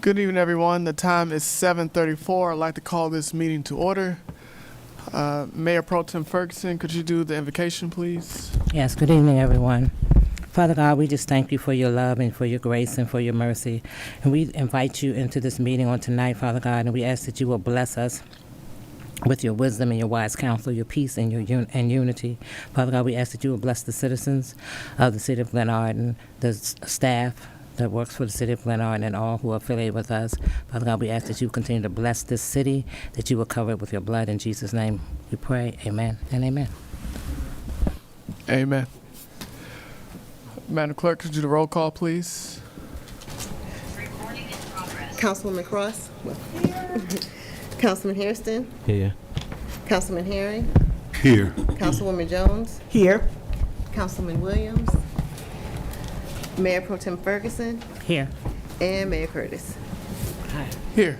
Good evening, everyone. The time is 7:34. I'd like to call this meeting to order. Mayor Pro Tem Ferguson, could you do the invocation, please? Yes, good evening, everyone. Father God, we just thank you for your love and for your grace and for your mercy. And we invite you into this meeting on tonight, Father God, and we ask that you will bless us with your wisdom and your wise counsel, your peace and your unity. Father God, we ask that you will bless the citizens of the city of Glenarden, the staff that works for the city of Glenarden, and all who are affiliated with us. Father God, we ask that you continue to bless this city, that you will cover it with your blood. In Jesus' name we pray. Amen and amen. Amen. Madam Clerk, could you do the roll call, please? Recording in progress. Councilwoman Cross. Here. Councilman Hairston. Here. Councilman Herring. Here. Councilwoman Jones. Here. Councilman Williams. Mayor Pro Tem Ferguson. Here. And Mayor Curtis. Here.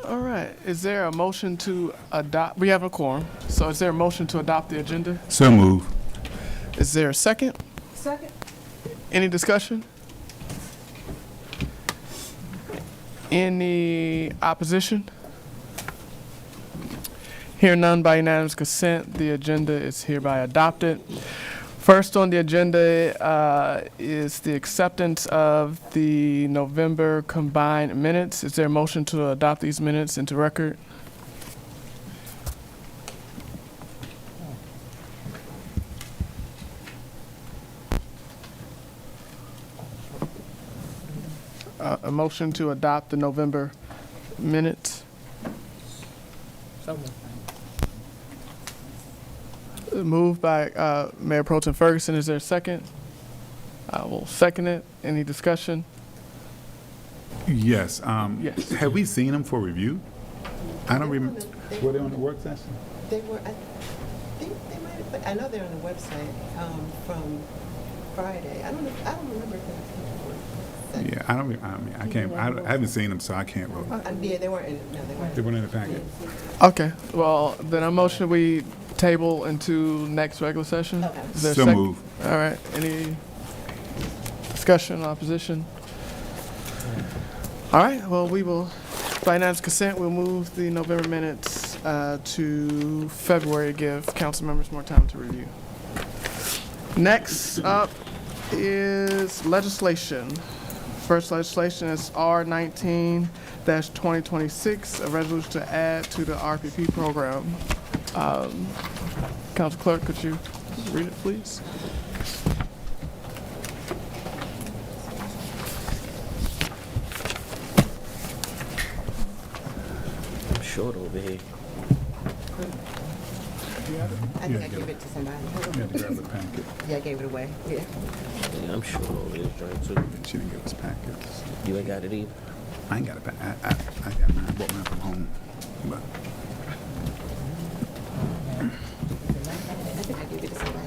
All right. Is there a motion to adopt? We have a quorum. So is there a motion to adopt the agenda? So move. Is there a second? Second. Any discussion? Any opposition? Hear none, by unanimous consent, the agenda is hereby adopted. First on the agenda is the acceptance of the November combined minutes. Is there a motion to adopt these minutes into record? A motion to adopt the November minutes. Moved by Mayor Pro Tem Ferguson. Is there a second? I will second it. Any discussion? Yes. Yes. Have we seen them for review? I don't remember. Were they on the work session? They were, I think they might have, but I know they're on the website from Friday. I don't remember if they were. Yeah, I haven't seen them, so I can't vote. Yeah, they weren't in, no, they weren't. They weren't in the packet. Okay. Well, then a motion we table into next regular session. Okay. Is there a So second? move. All right. Any discussion, opposition? All right. Well, we will, by unanimous consent, we'll move the November minutes to February to give council members more time to review. Next up is legislation. First legislation is R19-2026, a resolution to add to the RPP program. Council Clerk, could you read it, please? I'm short over here. I think I gave it to somebody. You had to grab the packet. Yeah, I gave it away. Yeah. Yeah, I'm short over this joint too. She didn't give us packets. You ain't got it either. I ain't got a packet. I got mine. I bought mine from home. But I think I gave it to somebody.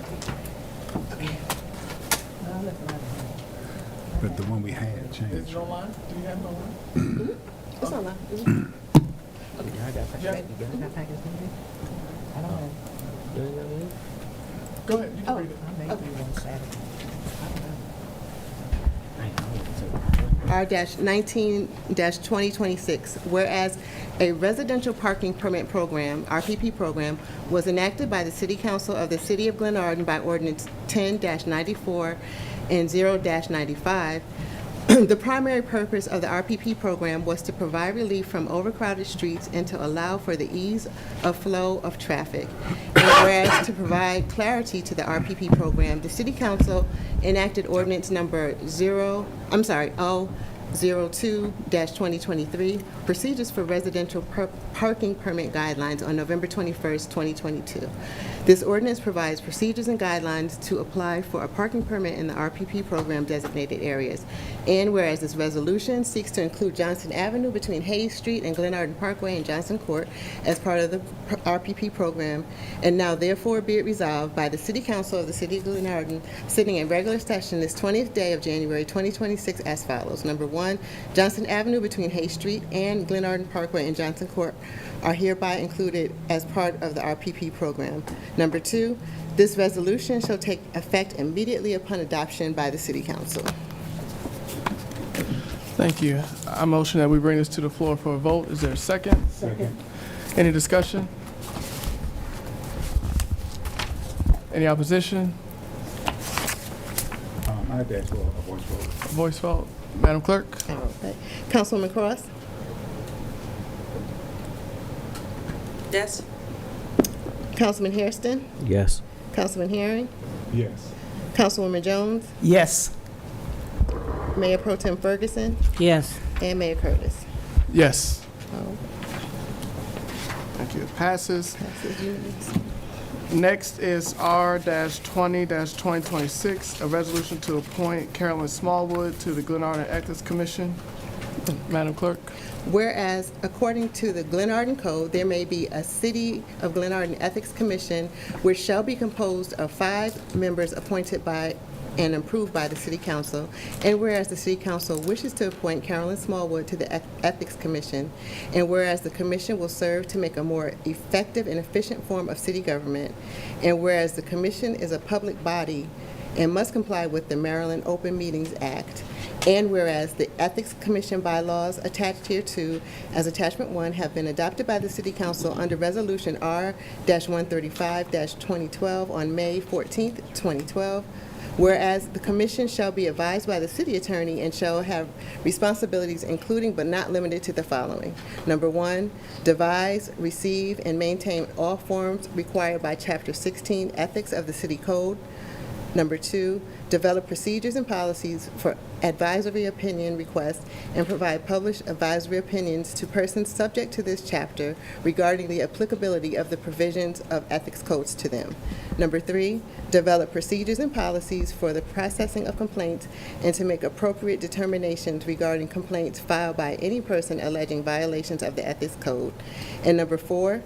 but the one we had Is changed. it online? Do you have it online? It's online. I got packets. Yeah. You got packets? I don't know. You ain't got one? Go ahead. You can Oh. read it. R-19-2026, whereas a residential parking permit program, RPP program, was enacted by the City Council of the City of Glenarden by Ordinance 10-94 and 0-95, the primary purpose of the RPP program was to provide relief from overcrowded streets and to allow for the ease of flow of traffic. And whereas to provide clarity to the RPP program, the City Council enacted ordinance number 02-2023, Procedures for Residential Parking Permit Guidelines on November 21st, 2022. This ordinance provides procedures and guidelines to apply for a parking permit in the RPP program designated areas. And whereas this resolution seeks to include Johnson Avenue between Hayes Street and Glenarden Parkway and Johnson Court as part of the RPP program, and now therefore be it resolved by the City Council of the City of Glenarden, sitting in regular session this 20th day of January 2026 as follows. Number 1, Johnson Avenue between Hayes Street and Glenarden Parkway and Johnson Court are hereby included as part of the RPP program. Number 2, this resolution shall take effect immediately upon adoption by the City Council. Thank you. I motion that we bring this to the floor for a vote. Is there a second? Second. Any discussion? Any opposition? I had to ask for a voice vote. Voice vote. Madam Clerk? All right. Councilwoman Cross? Yes. Councilman Hairston? Yes. Councilman Herring? Yes. Councilwoman Jones? Yes. Mayor Pro Tem Ferguson? Yes. And Mayor Curtis. Yes. Oh, Thank you. It passes. passes unanimous. Next is R-20-2026, a resolution to appoint Carolyn Smallwood to the Glenarden Ethics Commission. Madam Clerk? Whereas, according to the Glenarden Code, there may be a City of Glenarden Ethics Commission which shall be composed of 5 members appointed by and approved by the City Council. And whereas the City Council wishes to appoint Carolyn Smallwood to the Ethics Commission, and whereas the Commission will serve to make a more effective and efficient form of city government, and whereas the Commission is a public body and must comply with the Maryland Open Meetings Act, and whereas the Ethics Commission bylaws attached hereto as Attachment 1 have been adopted by the City Council under Resolution R-135-2012 on May 14th, 2012, whereas the Commission shall be advised by the City Attorney and shall have responsibilities including but not limited to the following. Number 1, devise, receive, and maintain all forms required by Chapter 16 Ethics of the City Code. Number 2, develop procedures and policies for advisory opinion requests and provide published advisory opinions to persons subject to this chapter regarding the applicability of the provisions of ethics codes to them. Number 3, develop procedures and policies for the processing of complaints and to make appropriate determinations regarding complaints filed by any person alleging violations of the ethics code. And number 4,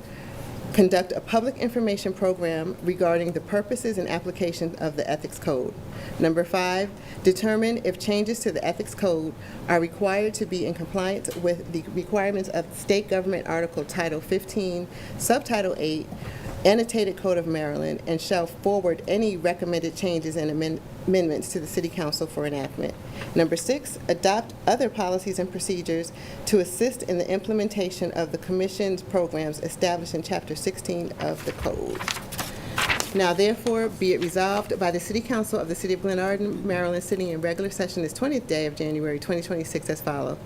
conduct a public information program regarding the purposes and application of the Ethics Code. Number 5, determine if changes to the Ethics Code are required to be in compliance with the requirements of State Government Article Title 15, Subtitle 8, Annotated Code of Maryland, and shall forward any recommended changes and amendments to the City Council for enactment. Number 6, adopt other policies and procedures to assist in the implementation of the Commission's programs established in Chapter 16 of the Code. Now therefore, be it resolved by the City Council of the City of Glenarden, Maryland, sitting in regular session this 20th day of January 2026 as follows.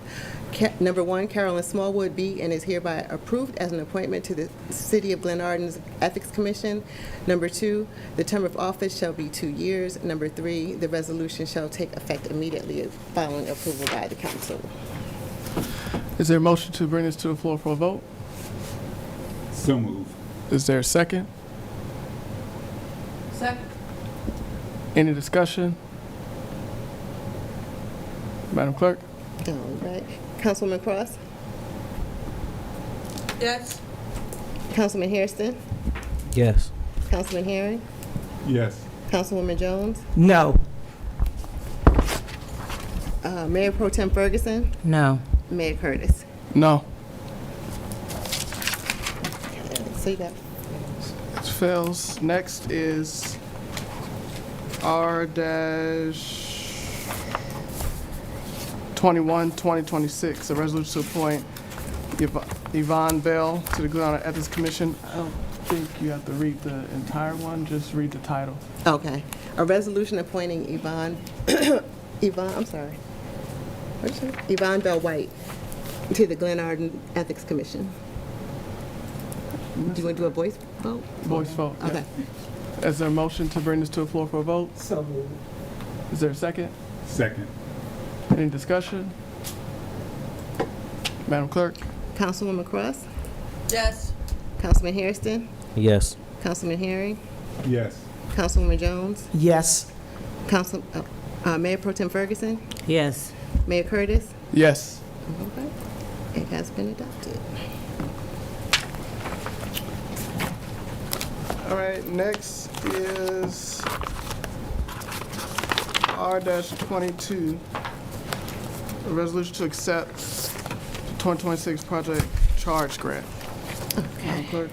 Number 1, Carolyn Smallwood be and is hereby approved as an appointment to the City of Glenarden's Ethics Commission. Number 2, the term of office shall be 2 years. Number 3, the resolution shall take effect immediately following approval by the council. Is there a motion to bring this to the floor for a vote? So move. Is there a second? Second. Any discussion? Madam Clerk? All right. Councilwoman Cross? Yes. Councilman Hairston? Yes. Councilman Herring? Yes. Councilwoman Jones? No. Mayor Pro Tem Ferguson? No. Mayor Curtis? No. So you got It fails. Next is R-21-2026, a resolution to appoint Yvonne Bell to the Glenarden Ethics Commission. I don't think you have to read the entire one, just read the title. Okay. A resolution appointing Yvonne Bell White to the Glenarden Ethics Commission. Do you want to do a voice vote? Voice vote. yeah. Okay. Is there a motion to bring this to the floor for a vote? So moved. Is there a second? Second. Any discussion? Madam Clerk? Councilwoman Cross? Yes. Councilman Hairston? Yes. Councilman Herring? Yes. Councilwoman Jones? Yes. Mayor Pro Tem Ferguson? Yes. Mayor Curtis? Yes. Okay. It has been adopted. All right, next is R-22, a resolution to accept the 2026 project charge grant. Madam Okay. Clerk?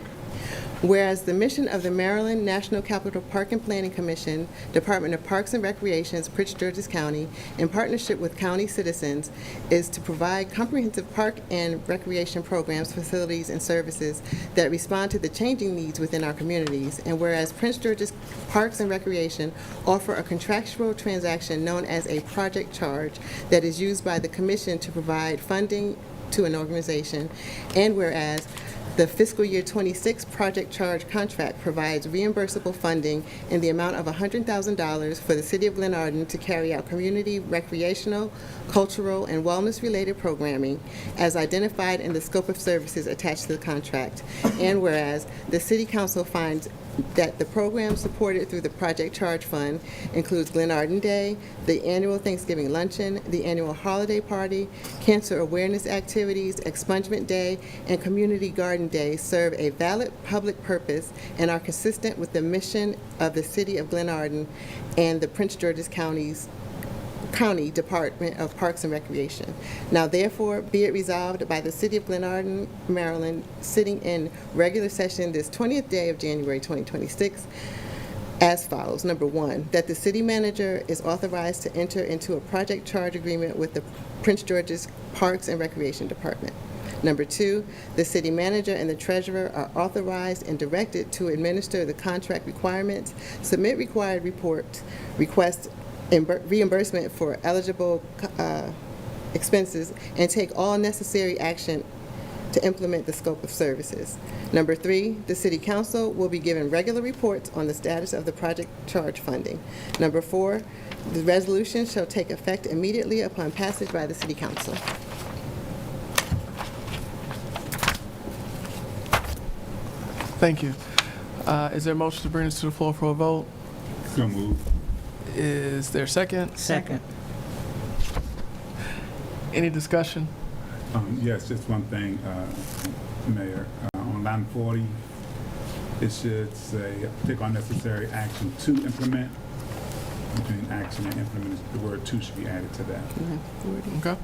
Whereas the mission of the Maryland National Capital Park and Planning Commission, Department of Parks and Recreations, Prince George's County, in partnership with county citizens, is to provide comprehensive park and recreation programs, facilities, and services that respond to the changing needs within our communities. And whereas Prince George's Parks and Recreation offer a contractual transaction known as a project charge that is used by the commission to provide funding to an organization, and whereas the fiscal year 26 project charge contract provides reimbursable funding in the amount of $100,000 for the City of Glenarden to carry out community, recreational, cultural, and wellness-related programming as identified in the scope of services attached to the contract. And whereas the City Council finds that the program supported through the Project Charge Fund includes Glenarden Day, the annual Thanksgiving Luncheon, the annual Holiday Party, cancer awareness activities, Expungement Day, and Community Garden Day serve a valid public purpose and are consistent with the mission of the City of Glenarden and the Prince George's County Department of Parks and Recreation. Now therefore, be it resolved by the City of Glenarden, Maryland, sitting in regular session this 20th day of January 2026, as follows. Number one, that the city manager is authorized to enter into a project charge agreement with the Prince George's Parks and Recreation Department. Number two, the city manager and the treasurer are authorized and directed to administer the contract requirements, submit required reports, request reimbursement for eligible expenses, and take all necessary action to implement the scope of services. Number three, the City Council will be given regular reports on the status of the project charge funding. Number four, the resolution shall take effect immediately upon passage by the City Council. Thank you. Is there a motion to bring this to the floor for a vote? So moved. Is there a second? Second. Any discussion? Yes, just one thing, Mayor. On line 40, it should say, take all necessary action to implement. Between action and implement, the word to should be added to that. Okay.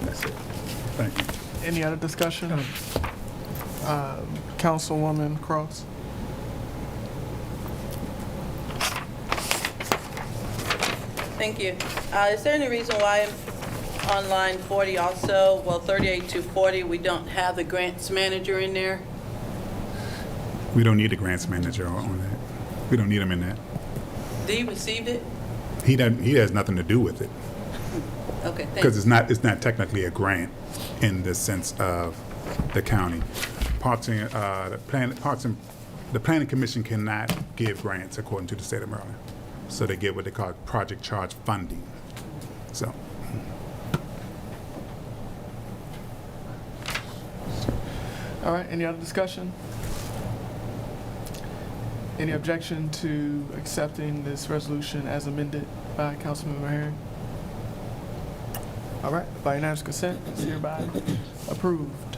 That's it. Thank you. Any other discussion? Councilwoman Cross? Thank you. Is there any reason why on line 40 also, well, 38 to 40, we don't have the grants manager in there? We don't need a grants manager on that. We don't need him in that. D received it? He doesn't. He has nothing to do with it Okay, because thanks. it's not technically a grant in the sense of the county. The Planning Commission cannot give grants according to the state of Maryland, so they get what they call project charge funding. So. All right, any other discussion? Any objection to accepting this resolution as amended by Councilmember Herring? All right, by unanimous consent, it's hereby approved.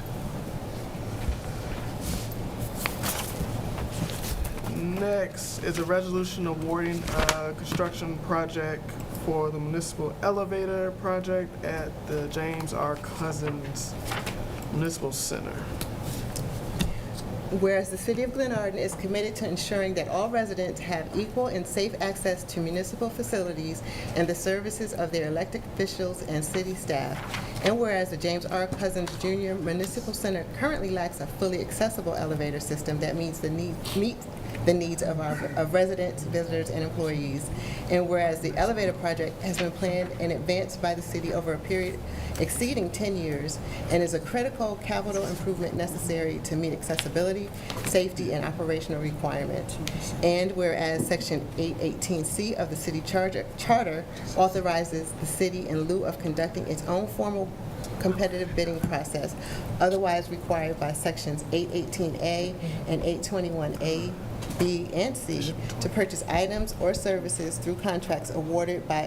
Next is a resolution awarding a construction project for the municipal elevator project at the James R. Cousins Municipal Center. Whereas the City of Glenarden is committed to ensuring that all residents have equal and safe access to municipal facilities and the services of their elected officials and city staff. And whereas the James R. Cousins Jr. Municipal Center currently lacks a fully accessible elevator system that meets the needs of residents, visitors, and employees. And whereas the elevator project has been planned and advanced by the city over a period exceeding 10 years and is a critical capital improvement necessary to meet accessibility, safety, and operational requirements. And whereas Section 818C of the city charter authorizes the city in lieu of conducting its own formal competitive bidding process, otherwise required by Sections 818A and 821A, B, and C, to purchase items or services through contracts awarded by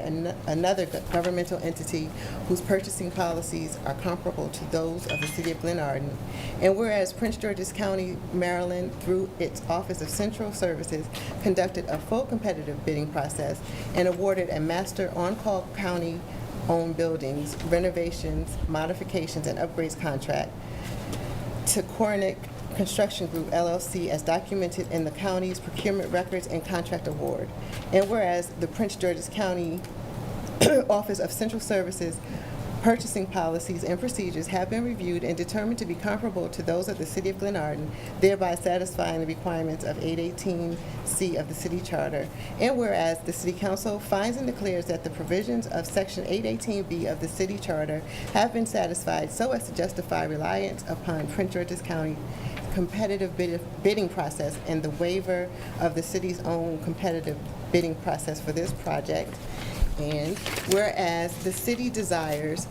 another governmental entity whose purchasing policies are comparable to those of the City of Glenarden. And whereas Prince George's County, Maryland, through its Office of Central Services, conducted a full competitive bidding process and awarded a master on-call county-owned buildings, renovations, modifications, and upgrades contract to Cornick Construction Group LLC as documented in the county's procurement records and contract award. And whereas the Prince George's County Office of Central Services purchasing policies and procedures have been reviewed and determined to be comparable to those of the City of Glenarden, thereby satisfying the requirements of 818C of the City Charter. And whereas the City Council finds and declares that the provisions of Section 818B of the City Charter have been satisfied so as to justify reliance upon Prince George's County competitive bidding process and the waiver of the city's own competitive bidding process for this project. And whereas the city desires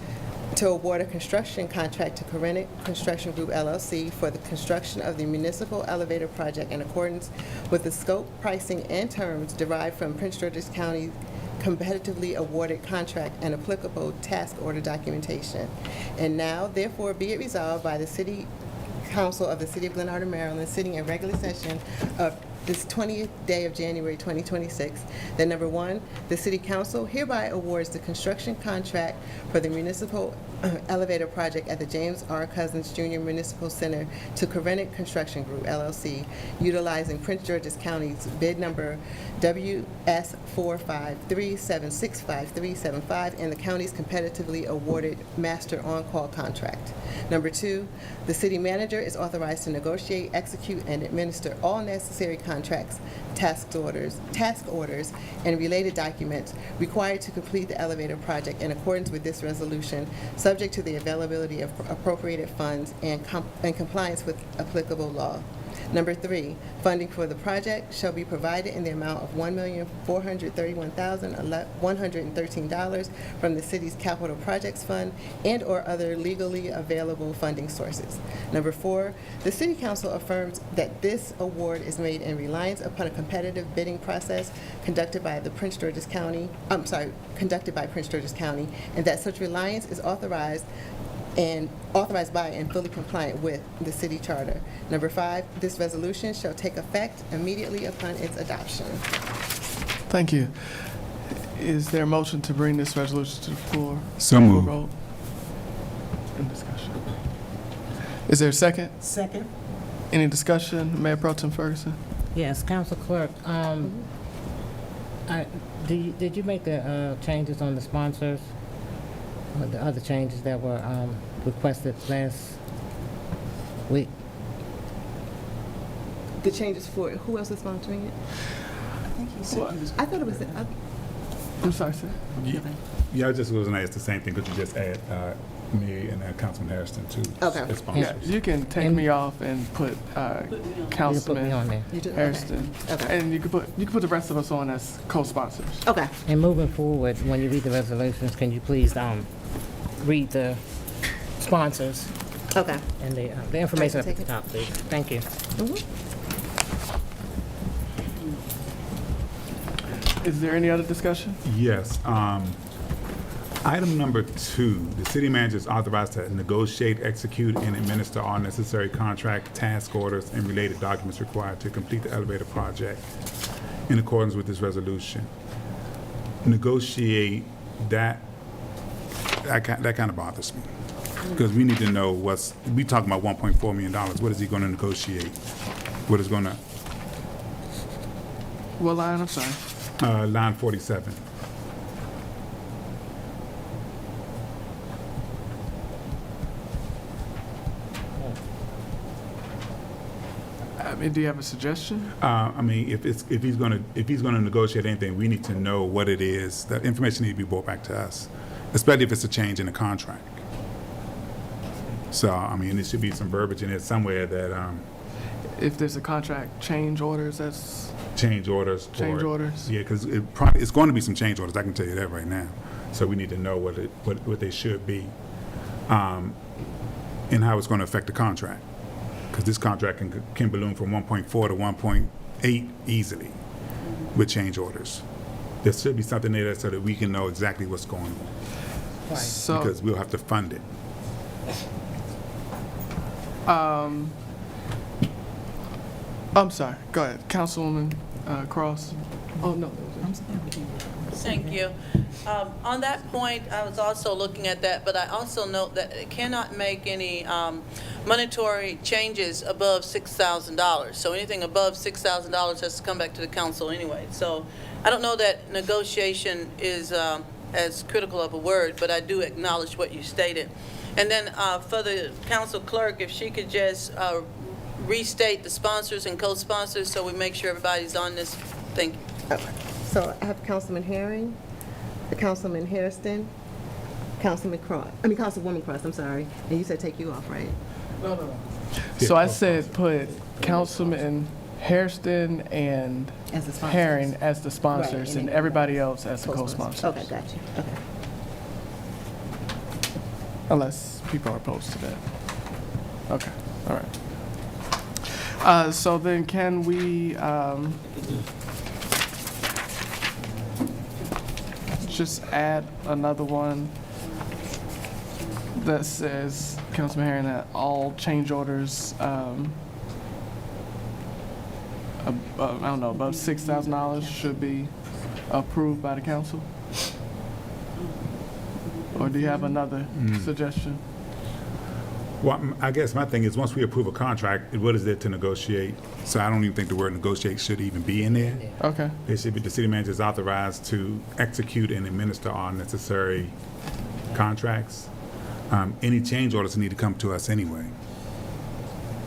to award a construction contract to Corinne Construction Group LLC for the construction of the municipal elevator project in accordance with the scope, pricing, and terms derived from Prince George's County competitively awarded contract and applicable task order documentation. And now, therefore, be it resolved by the City Council of the City of Glenarden, Maryland, sitting in regular session of this 20th day of January 2026, that number one, the City Council hereby awards the construction contract for the municipal elevator project at the James R. Cousins Jr. Municipal Center to Corinne Construction Group LLC, utilizing Prince George's County's bid number WS453765375 and the county's competitively awarded master on-call contract. Number two, the city manager is authorized to negotiate, execute, and administer all necessary contracts, task orders, and related documents required to complete the elevator project in accordance with this resolution, subject to the availability of appropriated funds and compliance with applicable law. Number three, funding for the project shall be provided in the amount of $1,431,113 from the city's capital projects fund and or other legally available funding sources. Number four, the City Council affirms that this award is made in reliance upon a competitive bidding process conducted by Prince George's County, and that such reliance is authorized by and fully compliant with the city charter. Number five, this resolution shall take effect immediately upon its adoption. Thank you. Is there a motion to bring this resolution to the floor? So moved. For vote and discussion. Is there a second? Second. Any discussion? Mayor Pro Tem Ferguson? Yes, Council Clerk, did you make the changes on the sponsors? Or the other changes that were requested last week? The changes for, who else is sponsoring it? I think he said he was. I thought it was, I'm sorry, sir. Yeah, I just was going to ask the same thing. Could you just add me and Councilman Harrison too? Okay. as sponsors? Yeah, you can take me off and put You can put me on Councilman there. you do, okay. Harrison. Okay. And you can put the rest of us on as co-sponsors. Okay. And moving forward, when you read the resolutions, can you please read the sponsors Okay. and the information up at Take the it. top, please? Thank you. Is there any other discussion? Yes. Item number 2, the city manager is authorized to negotiate, execute, and administer all necessary contract, task orders, and related documents required to complete the elevator project in accordance with this resolution. Negotiate, that kind of bothers me. Because we need to know we talking about $1.4 million. What is he going to negotiate? What is going to, What line? I'm sorry. line 47. I mean, do you have a suggestion? I mean, if he's going to negotiate anything, we need to know what it is. That information needs to be brought back to us, especially if it's a change in the contract. So, I mean, there should be some verbiage in it somewhere that If there's a contract change orders, that's change orders. change orders. Yeah, because it's going to be some change orders. I can tell you that right now. So we need to know what they should be, and how it's going to affect the contract. Because this contract can balloon from 1.4 to 1.8 easily with change orders. There should be something there so that we can know exactly what's going on. Right. So, Because we'll have to fund it. I'm sorry. Go ahead, Councilwoman Cross. Oh no. Thank you. On that point, I was also looking at that, but I also note that it cannot make any monetary changes above $6,000. So anything above $6,000 has to come back to the council anyway. So I don't know that negotiation is as critical of a word, but I do acknowledge what you stated. And then for the council clerk, if she could just restate the sponsors and co-sponsors so we make sure everybody's on this. Thank you. Okay. So I have Councilman Herring, Councilman Hairston, Councilwoman Cross, I'm sorry. And you said take you off, right? So I said put Councilman Hairston and As the sponsors. Herring as the sponsors Right, and everybody else as the co-sponsors. Okay, got you. Okay. Unless people are opposed to that. Okay, all right. So then can we just add another one that says, Councilman Herring, that all change orders, I don't know, above $6,000 should be approved by the council? Or do you have another suggestion? Well, I guess my thing is, once we approve a contract, what is there to negotiate? So I don't even think the word negotiate should even be in there. Okay, It should be the city manager is authorized to execute and administer all necessary contracts. Any change orders need to come to us anyway,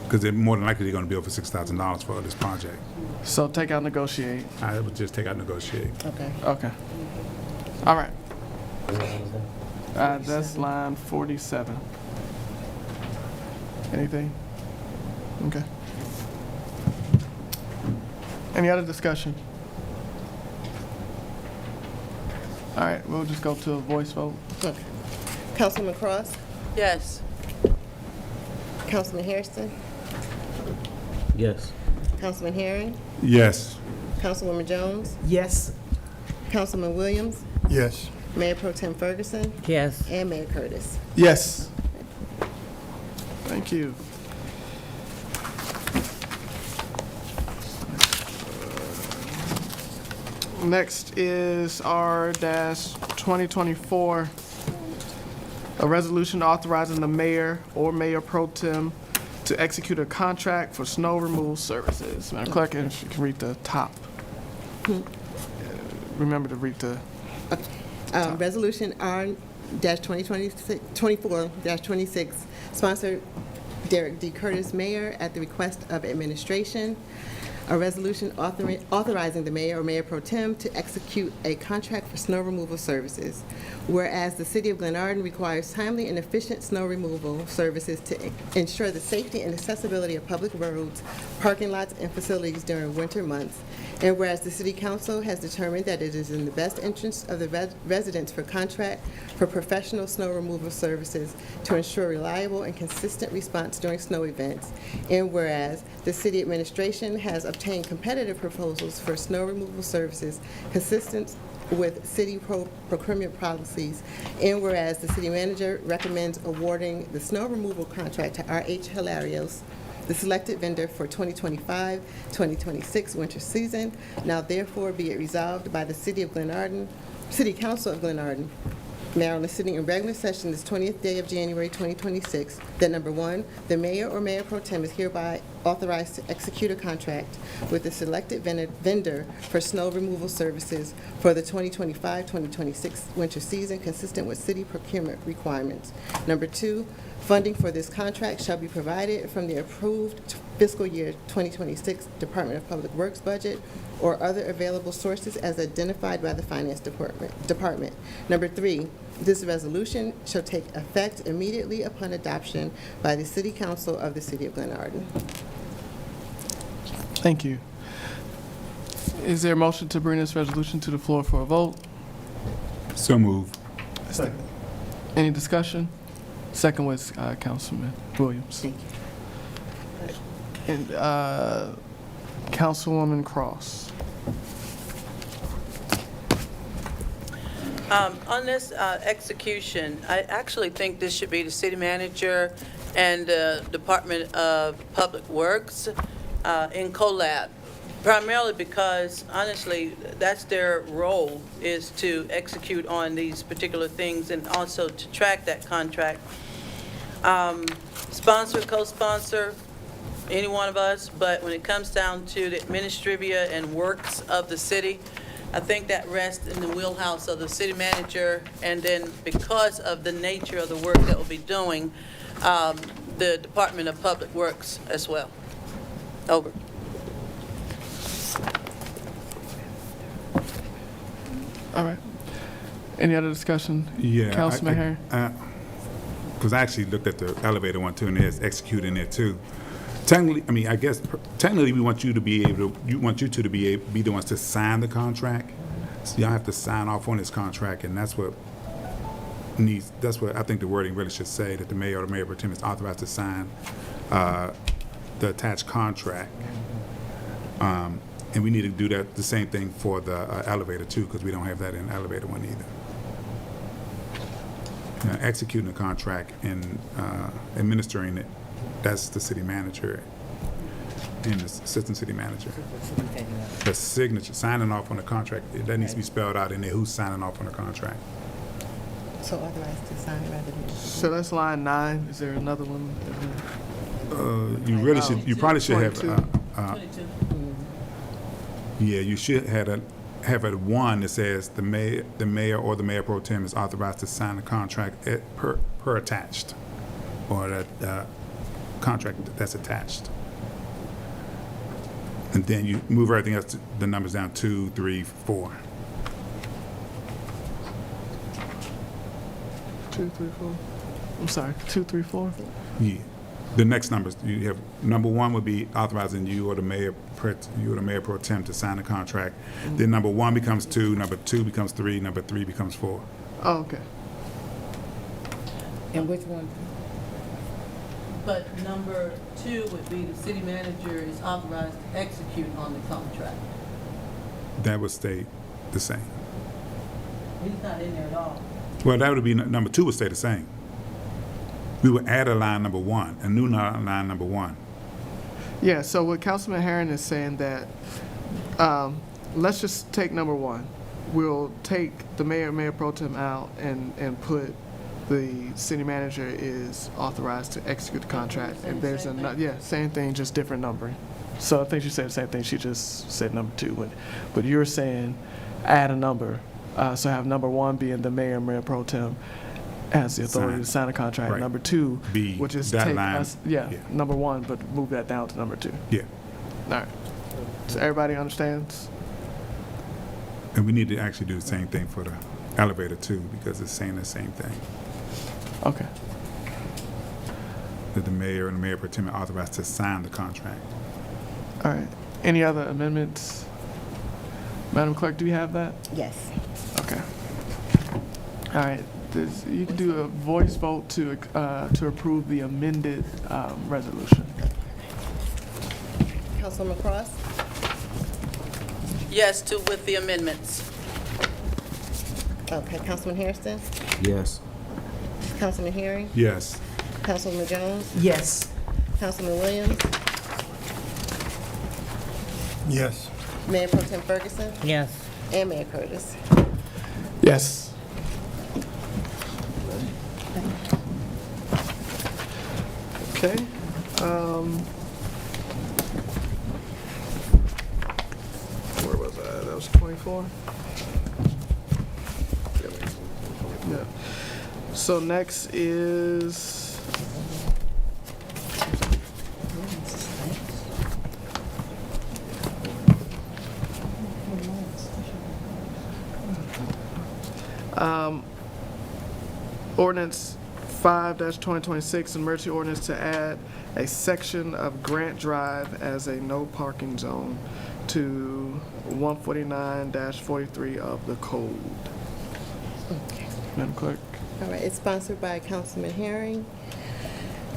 because they're more than likely they're going to bill for $6,000 for this project. so take out negotiate. I would just take out negotiate. Okay. Okay. All right. That's line 47. Anything? Okay. Any other discussion? All right, we'll just go to a voice vote. Okay. Councilman Cross, Yes. Councilman Hairston, Yes. Councilman Herring, Yes. Councilwoman Jones, Yes. Councilman Williams, Yes. Mayor Pro Tem Ferguson, Yes. and Mayor Curtis. Yes. Thank you. Next is R-2024, a resolution authorizing the mayor or mayor pro tem to execute a contract for snow removal services. Madam Clerk, if you can read the top. Remember to read the, Resolution R-2024-26, sponsored Derek D. Curtis, Mayor, at the request of administration. A resolution authorizing the mayor or mayor pro tem to execute a contract for snow removal services. Whereas the city of Glenarden requires timely and efficient snow removal services to ensure the safety and accessibility of public roads, parking lots, and facilities during winter months. And whereas the city council has determined that it is in the best interest of the residents for contract for professional snow removal services to ensure reliable and consistent response during snow events. And whereas the city administration has obtained competitive proposals for snow removal services consistent with city procurement policies. And whereas the city manager recommends awarding the snow removal contract to R.H. Hilarios, the selected vendor for 2025-2026 winter season. Now therefore be it resolved by the City Council of Glenarden, Maryland, sitting in regular session this 20th day of January 2026, that number one, the mayor or mayor pro tem is hereby authorized to execute a contract with the selected vendor for snow removal services for the 2025-2026 winter season consistent with city procurement requirements. Number two, funding for this contract shall be provided from the approved fiscal year 2026 Department of Public Works budget or other available sources as identified by the Finance Department. Number three, this resolution shall take effect immediately upon adoption by the City Council of the City of Glenarden. thank you. Is there a motion to bring this resolution to the floor for a vote? So move. Any discussion? Second was Councilman Williams. Thank you. And Councilwoman Cross. On this execution, I actually think this should be the city manager and the Department of Public Works in collab. Primarily because, honestly, that's their role, is to execute on these particular things and also to track that contract. Sponsor, co-sponsor, any one of us, but when it comes down to the administrivia and works of the city, I think that rests in the wheelhouse of the city manager, and then because of the nature of the work that we'll be doing, the Department of Public Works as well. Over. All right. Any other discussion? Yeah. Councilman Harry? Because I actually looked at the elevator one too, and there's execute in there too. Technically, I mean, I guess technically we want you to be able to, be the ones to sign the contract. So y'all have to sign off on this contract, and that's what I think the wording really should say, that the mayor or the mayor pro tem is authorized to sign the attached contract. And we need to do that, the same thing for the elevator too, because we don't have that in the elevator one either. Now, executing the contract and administering it, that's the city manager and the assistant city manager. The signature, signing off on the contract, that needs to be spelled out in there, who's signing off on the contract. So authorized to sign rather than. So that's line 9. Is there another one? You probably should have, 22. 22. yeah, you should have a one that says the mayor or the mayor pro tem is authorized to sign the contract per attached, or that contract that's attached. And then you move everything else, the numbers down 2, 3, 4. 2, 3, 4. I'm sorry, 2, 3, 4? Yeah. The next numbers, you have, number 1 would be authorizing you or the mayor pro tem to sign the contract. Then number 1 becomes 2, number 2 becomes 3, number 3 becomes 4. Oh, okay. And which one? But number 2 would be the city manager is authorized to execute on the contract. That would stay the same. He's not in there at all. Well, that would be, number 2 would stay the same. We would add a line number 1, a new line number 1. Yeah, so what Councilman Herron is saying that, let's just take number 1. We'll take the mayor pro tem out and put the city manager is authorized to execute the contract. And there's same thing, just different numbering. So I think she said the same thing. She just said number 2, but you're saying add a number. So have number 1 being the mayor pro tem has the authority to sign a contract. Right. Number 2, Be which is that take line. us, number 1, but move that down to number 2. Yeah. All right. So everybody understands? And we need to actually do the same thing for the elevator too, because it's saying the same thing. Okay. That the mayor and the mayor pro tem are authorized to sign the contract. All right. Any other amendments? Madam Clerk, do you have that? Yes. Okay. All right. You can do a voice vote to approve the amended resolution. Councilwoman Cross? Yes, with the amendments. Okay, Councilman Hairston? Yes. Councilman Herring? Yes. Councilwoman Jones? Yes. Councilman Williams? Yes. Mayor Pro Tem Ferguson? Yes. And Mayor Curtis? Yes. Okay. Where was I? That was 24? Yeah. So next is... Ordinance 5-2026, emergency ordinance to add a section of Grant Drive as a no parking zone to 149-43 of the code. Okay. Madam Clerk. All right, it's sponsored by Councilman Herring.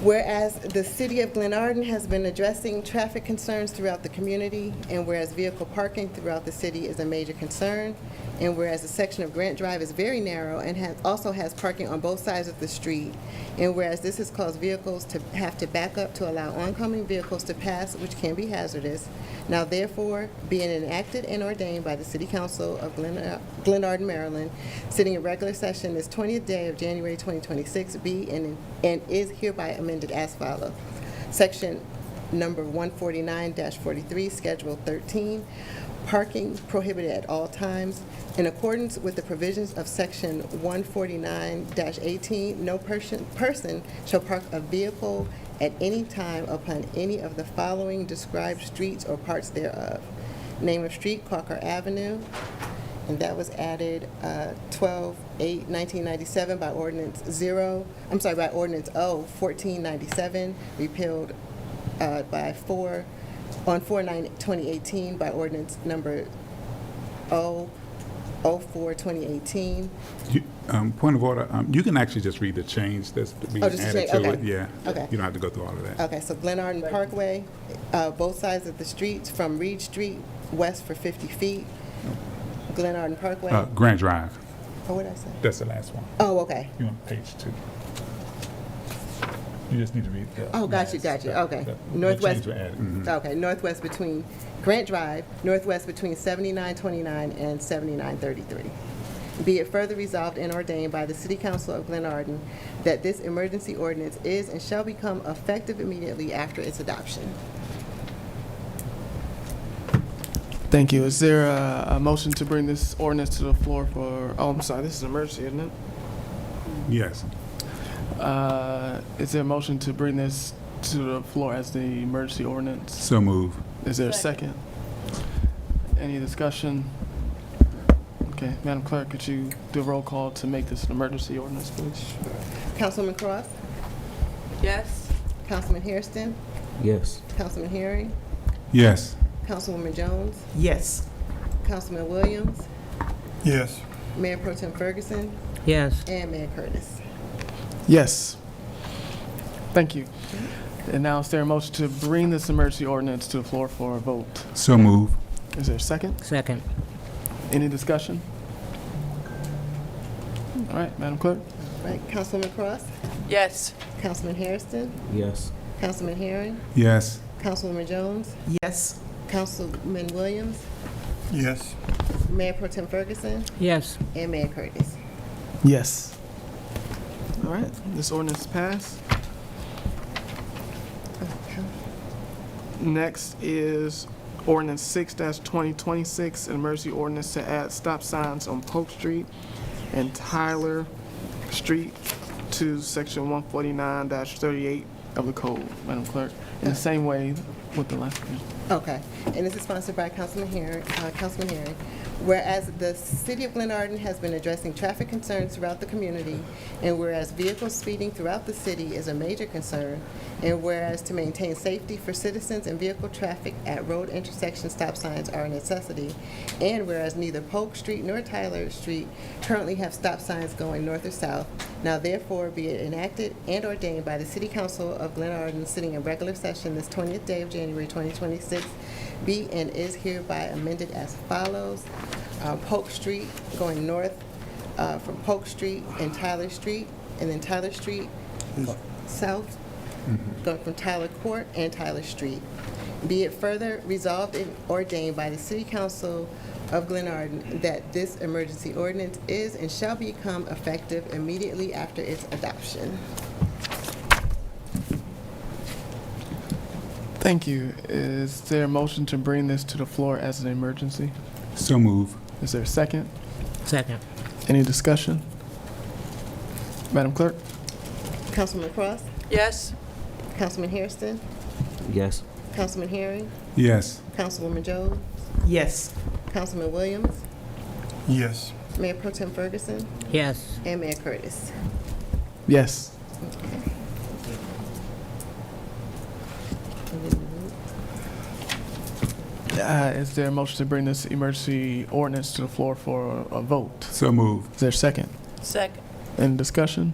Whereas the city of Glenarden has been addressing traffic concerns throughout the community, and whereas vehicle parking throughout the city is a major concern, And whereas the section of Grant Drive is very narrow and also has parking on both sides of the street, and whereas this has caused vehicles to have to back up to allow oncoming vehicles to pass, which can be hazardous, now therefore being enacted and ordained by the City Council of Glenarden, Maryland, sitting in regular session this 20th day of January 2026, be and is hereby amended as follows. Section number 149-43, Schedule 13, parking prohibited at all times. In accordance with the provisions of Section 149-18, no person shall park a vehicle at any time upon any of the following described streets or parts thereof. Name of street, Calker Avenue, and that was added 12/8/1997 by Ordinance by Ordinance O 1497, repealed by 4/9/2018 by Ordinance number O 04/2018. Point of order, you can actually just read the change that's being Oh, just the added change, to okay. it. Yeah. Okay. You don't have to go through all of that. Okay, so Glenarden Parkway, both sides of the streets from Reed Street west for 50 feet. Glenarden Parkway. Grant Drive, Oh, what did I say? that's the last one. Oh, okay. You on page 2. You just need to read the. Oh, got you. Okay. Northwest. Okay, northwest between Grant Drive, northwest between 7929 and 7933. Be it further resolved and ordained by the City Council of Glenarden that this emergency ordinance is and shall become effective immediately after its adoption. Thank you. Is there a motion to bring this ordinance to the floor for, oh, I'm sorry, this is an emergency, isn't it? Yes. Is there a motion to bring this to the floor as the emergency ordinance? So move. Is there a second? Any discussion? Okay, Madam Clerk, could you do a roll call to make this an emergency ordinance, please? Councilman Cross, Yes? Councilman Hairston, Yes. Councilman Herring, Yes. Councilwoman Jones, Yes. Councilman Williams, Yes. Mayor Pro Tem Ferguson, Yes. and Mayor Curtis. Yes. Thank you. And now is there a motion to bring this emergency ordinance to the floor for a vote? So move. Is there a second? Second. Any discussion? All right, Madam Clerk? Right, Councilman Cross, Yes. Councilman Hairston, Yes. Councilman Herring, Yes. Councilwoman Jones, Yes. Councilman Williams, Yes. Mayor Pro Tem Ferguson, Yes. and Mayor Curtis. Yes. All right, this ordinance is passed. Next is ordinance 6-2026, an emergency ordinance to add stop signs on Polk Street and Tyler Street to section 149-38 of the code, Madam Clerk, in the same way with the last one. Okay, and this is sponsored by Councilman Herring. Whereas the City of Glenarden has been addressing traffic concerns throughout the community, and whereas vehicle speeding throughout the city is a major concern, and whereas to maintain safety for citizens and vehicle traffic at road intersection stop signs are a necessity, and whereas neither Polk Street nor Tyler Street currently have stop signs going north or south, now therefore be it enacted and ordained by the City Council of Glenarden sitting in regular session this 20th day of January 2026, be and is hereby amended as follows. Polk Street going north from Polk Street and Tyler Street, and then Tyler Street south, going from Tyler Court and Tyler Street. Be it further resolved and ordained by the City Council of Glenarden that this emergency ordinance is and shall become effective immediately after its adoption. Thank you. Is there a motion to bring this to the floor as an emergency? So move. Is there a second? Second. Any discussion? Madam Clerk? Councilman Cross, Yes? Councilman Hairston, Yes. Councilman Herring, Yes. Councilwoman Jones, Yes. Councilman Williams, Yes. Mayor Pro Tem Ferguson, Yes. and Mayor Curtis. Yes. Is there a motion to bring this emergency ordinance to the floor for a vote? So move. Is there a second? Second. Any discussion?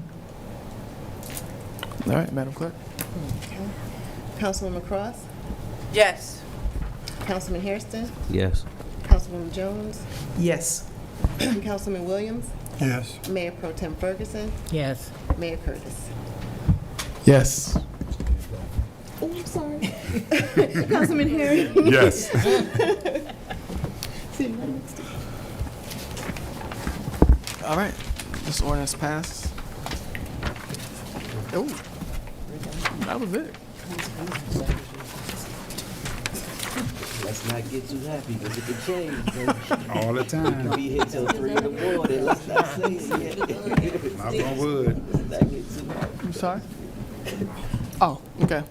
All right, Madam Clerk? Okay. Councilwoman Cross, Yes. Councilman Hairston, Yes. Councilwoman Jones, Yes. Councilman Williams, Yes. Mayor Pro Tem Ferguson, Yes. Mayor Curtis. Yes. Oh, I'm sorry. Councilman Harry. Yes. All right. This ordinance passes. Oh, that was it. Let's not get too happy because it can change, baby. All the time. Be here till 3 in the morning. Let's not say it yet. Knock on wood. Let's not get too happy. I'm sorry. Oh, okay.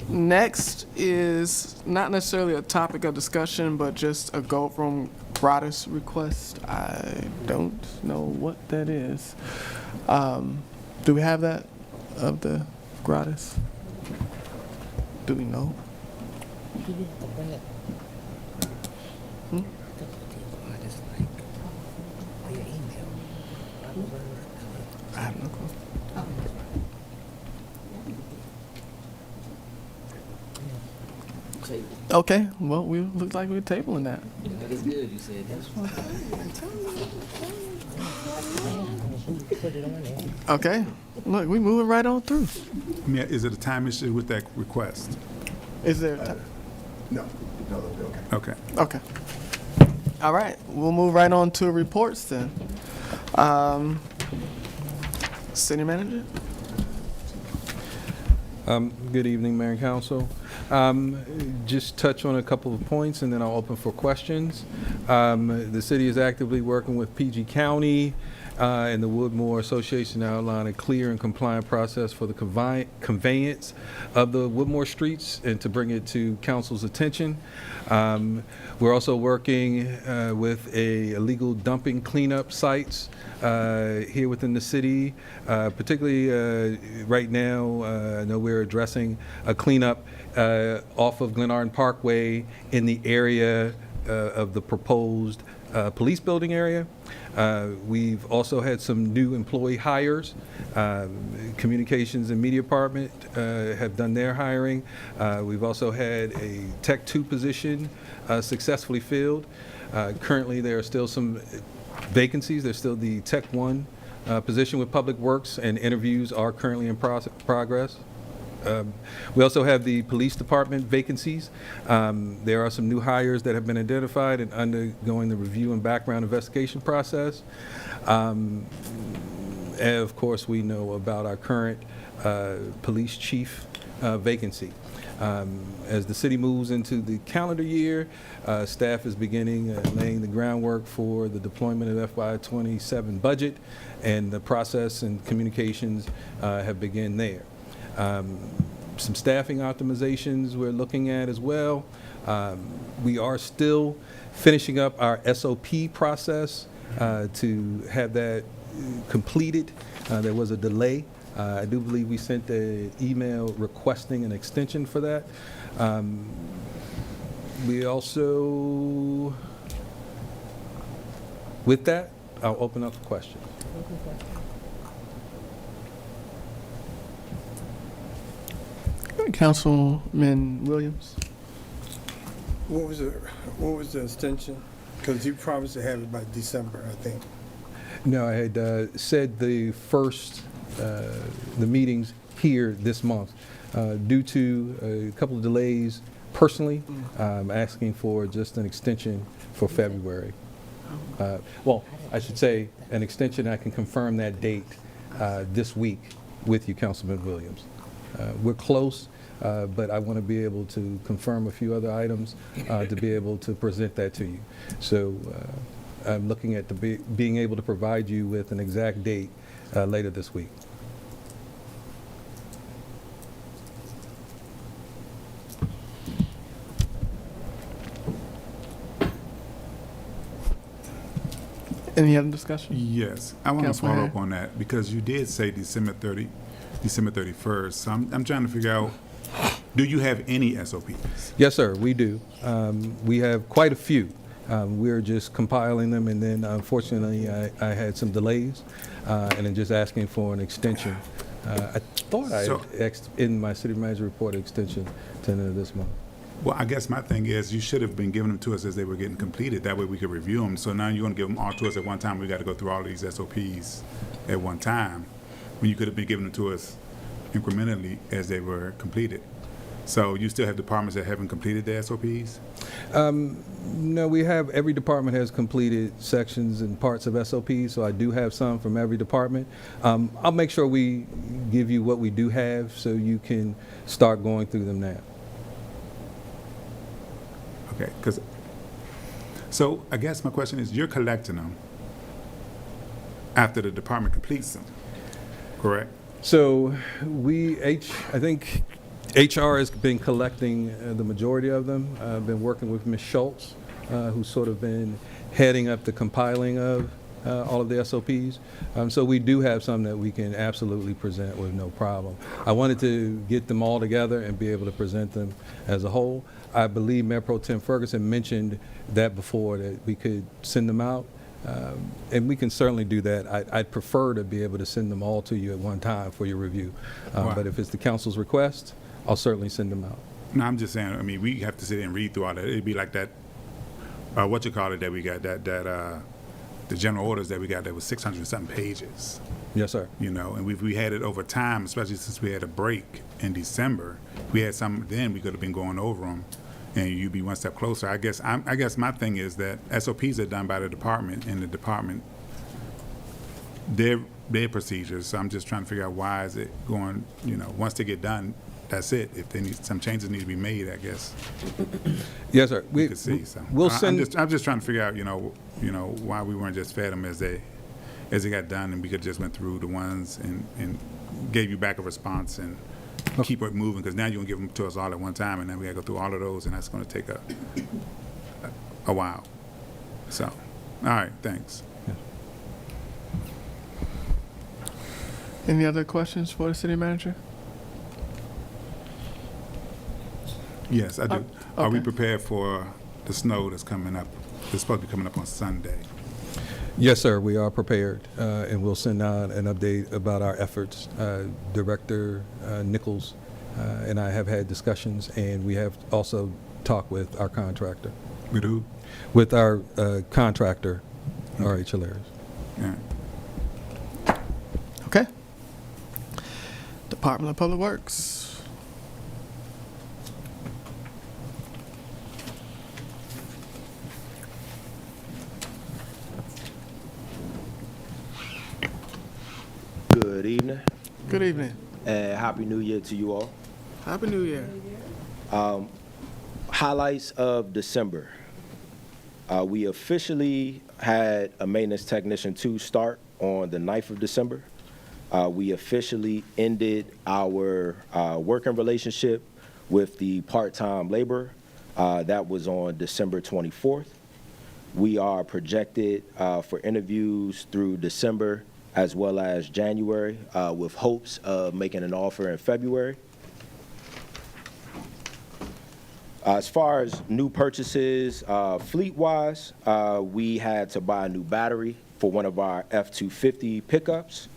Next is not necessarily a topic of discussion, but just a go from gratis request. I don't know what that is. Do we have that of the gratis? Do we know? I have no clue. Okay, well, we look like we're tabling that. That is good, you said that's Okay, look, we moving right on through. Mayor, is it a time issue with that request? Is there time? No, that'll be okay. Okay. Okay. All right, we'll move right on to reports then. City manager? Good evening, Mayor and Council. Just touch on a couple of points and then I'll open for questions. The city is actively working with PG County and the Woodmore Association to outline a clear and compliant process for the conveyance of the Woodmore streets and to bring it to council's attention. We're also working with illegal dumping cleanup sites here within the city, particularly right now. I know we're addressing a cleanup off of Glenarden Parkway in the area of the proposed police building area. We've also had some new employee hires. Communications and Media Department have done their hiring. We've also had a Tech 2 position successfully filled. Currently, there are still some vacancies. There's still the Tech 1 position with Public Works, and interviews are currently in progress. We also have the police department vacancies. There are some new hires that have been identified and undergoing the review and background investigation process. And of course, we know about our current police chief vacancy. As the city moves into the calendar year, staff is beginning laying the groundwork for the deployment of FY27 budget, and the process and communications have begun there. Some staffing optimizations we're looking at as well. We are still finishing up our SOP process to have that completed. There was a delay. I do believe we sent an email requesting an extension for that. We also, with that, I'll open up for questions. Councilman Williams? What was the extension? Because you promised to have it by December, I think. No, I had said the first, the meetings here this month. Due to a couple of delays personally, I'm asking for just an extension for February. Well, I should say an extension. I can confirm that date this week with you, Councilman Williams. We're close, but I want to be able to confirm a few other items to be able to present that to you. So I'm looking at being able to provide you with an exact date later this week. Any other discussion? Yes, I want to Councilman follow Harris. up on that because you did say December 31st. So I'm trying to figure out, do you have any SOPs? Yes, sir, we do. We have quite a few. We're just compiling them, and then unfortunately, I had some delays, and then just asking for an extension. I thought I So- in my city manager report extension to the end of this month. Well, I guess my thing is you should have been giving them to us as they were getting completed. That way we could review them. So now you're going to give them all to us at one time. We got to go through all of these SOPs at one time when you could have been giving them to us incrementally as they were completed. So you still have departments that haven't completed their SOPs? No, we have, every department has completed sections and parts of SOPs, so I do have some from every department. I'll make sure we give you what we do have so you can start going through them now. Okay, so I guess my question is, you're collecting them after the department completes them, correct? So I think HR has been collecting the majority of them. I've been working with Ms. Schultz, who's sort of been heading up the compiling of all of the SOPs. So we do have some that we can absolutely present with no problem. I wanted to get them all together and be able to present them as a whole. I believe Mayor Pro Tem Ferguson mentioned that before, that we could send them out. And we can certainly do that. I'd prefer to be able to send them all to you at one time for your review. Wow. But if it's the council's request, I'll certainly send them out. No, I'm just saying, I mean, we have to sit and read through all that. It'd be like that, that we got, the general orders that we got that was 600 and something pages. Yes, sir. You know, and we had it over time, especially since we had a break in December. If we had some then, we could have been going over them, and you'd be one step closer. I guess my thing is that SOPs are done by the department, and the department, their procedures. So I'm just trying to figure out why is it going, once they get done, that's it. If they need, some changes need to be made, I guess. Yes, sir. We could see. So we'll send. I'm just trying to figure out, why we weren't just fed them as they got done, and we could just went through the ones and gave you back a response and keep it moving. Because now you're gonna give them to us all at one time, and then we gotta go through all of those, and that's gonna take a while. So, all right, thanks. Any other questions for the city manager? Yes, I do. Are we okay. prepared for the snow that's coming up? It's supposed to be coming up on Sunday. Yes, sir. We are prepared, and we'll send out an update about our efforts. Director Nichols and I have had discussions, and we have also talked with our contractor. With who? With our contractor, R.H. Hilarious. Yeah. Okay. Department of Public Works. Good evening, Good evening. and Happy New Year to you all. Happy New Year. Highlights of December. We officially had a maintenance technician 2 start on the 9th of December. We officially ended our working relationship with the part-time laborer. That was on December 24th. We are projected for interviews through December as well as January, with hopes of making an offer in February. As far as new purchases, fleet-wise, we had to buy a new battery for one of our F-250 pickups.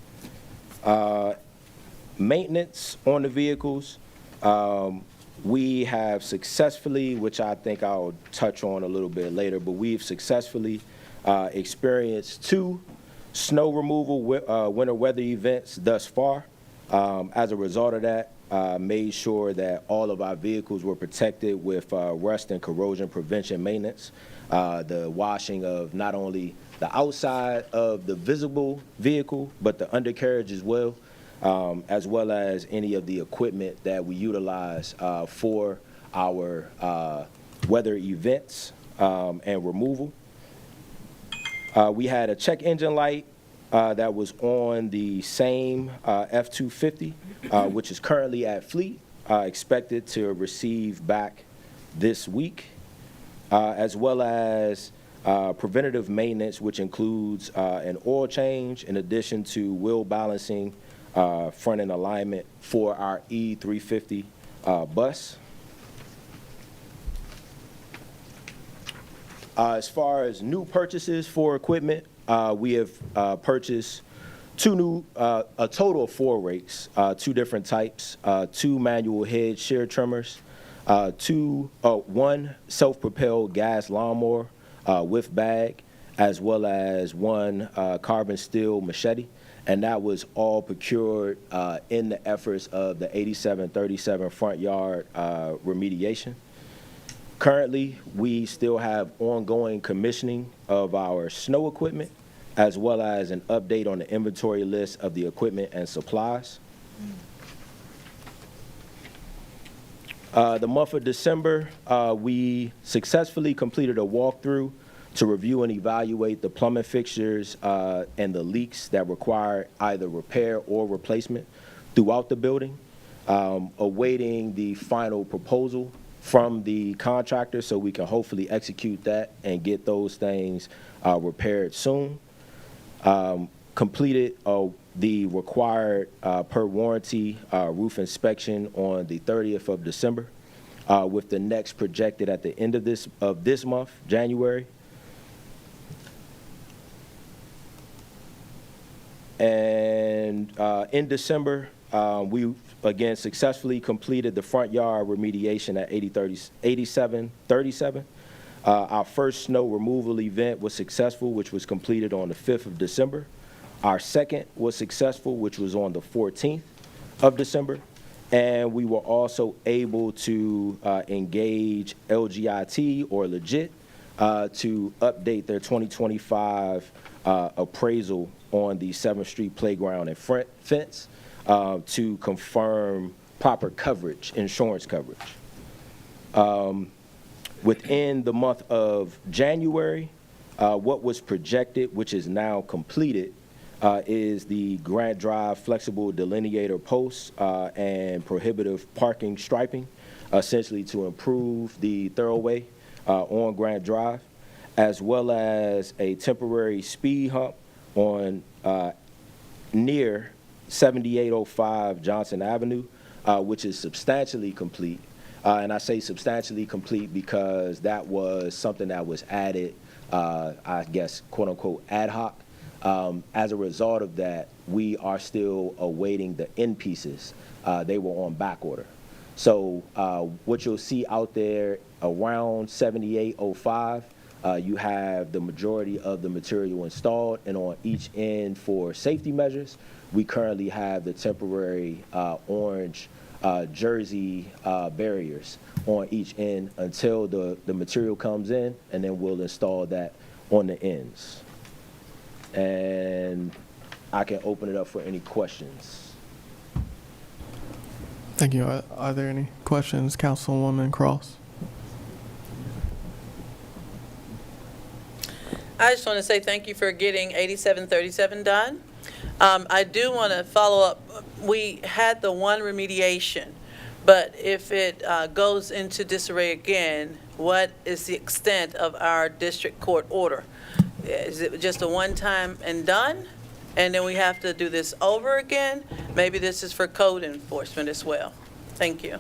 Maintenance on the vehicles, we have successfully, which I think I'll touch on a little bit later, but we've successfully experienced 2 snow removal winter weather events thus far. As a result of that, made sure that all of our vehicles were protected with rust and corrosion prevention maintenance. The washing of not only the outside of the visible vehicle, but the undercarriage as well as any of the equipment that we utilize for our weather events and removal. We had a check engine light that was on the same F-250, which is currently at Fleet, expected to receive back this week, as well as preventative maintenance, which includes an oil change in addition to wheel balancing, front end alignment for our E350 bus. As far as new purchases for equipment, we have purchased a total of 4 rakes, 2 different types, 2 manual head shear trimmers, one self-propelled gas lawnmower with bag, as well as one carbon steel machete, and that was all procured in the efforts of the 8737 front yard remediation. Currently, we still have ongoing commissioning of our snow equipment, as well as an update on the inventory list of the equipment and supplies. The month of December, we successfully completed a walkthrough to review and evaluate the plumbing fixtures and the leaks that require either repair or replacement throughout the building, awaiting the final proposal from the contractor so we can hopefully execute that and get those things repaired soon. Completed the required per warranty roof inspection on the 30th of December, with the next projected at the end of this month, January. And in December, we again successfully completed the front yard remediation at 8737. Our first snow removal event was successful, which was completed on the 5th of December. Our second was successful, which was on the 14th of December. And we were also able to engage LGIT or Legit to update their 2025 appraisal on the 7th Street playground and front fence to confirm proper coverage, insurance coverage. Within the month of January, what was projected, which is now completed, is the Grant Drive flexible delineator posts and prohibitive parking striping, essentially to improve the thoroughway on Grant Drive, as well as a temporary speed hump on near 7805 Johnson Avenue, which is substantially complete. And I say substantially complete because that was something that was added, I guess, quote unquote, ad hoc. As a result of that, we are still awaiting the end pieces. They were on back order. So what you'll see out there around 7805, you have the majority of the material installed, and on each end for safety measures, we currently have the temporary orange jersey barriers on each end until the material comes in, and then we'll install that on the ends. And I can open it up for any questions. Thank you. Are there any questions, Councilwoman Cross? I just want to say thank you for getting 8737 done. I do want to follow up. We had the one remediation, but if it goes into disarray again, what is the extent of our district court order? Is it just a one-time and done, and then we have to do this over again? Maybe this is for code enforcement as well. Thank you.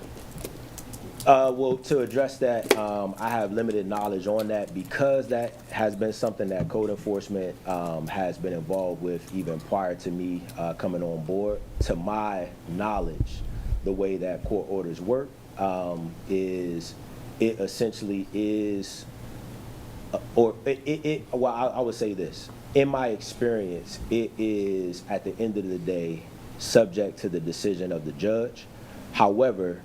Well, to address that, I have limited knowledge on that because that has been something that code enforcement has been involved with even prior to me coming on board. To my knowledge, the way that court orders work is it essentially is, well, I would say this. In my experience, it is, at the end of the day, subject to the decision of the judge. However,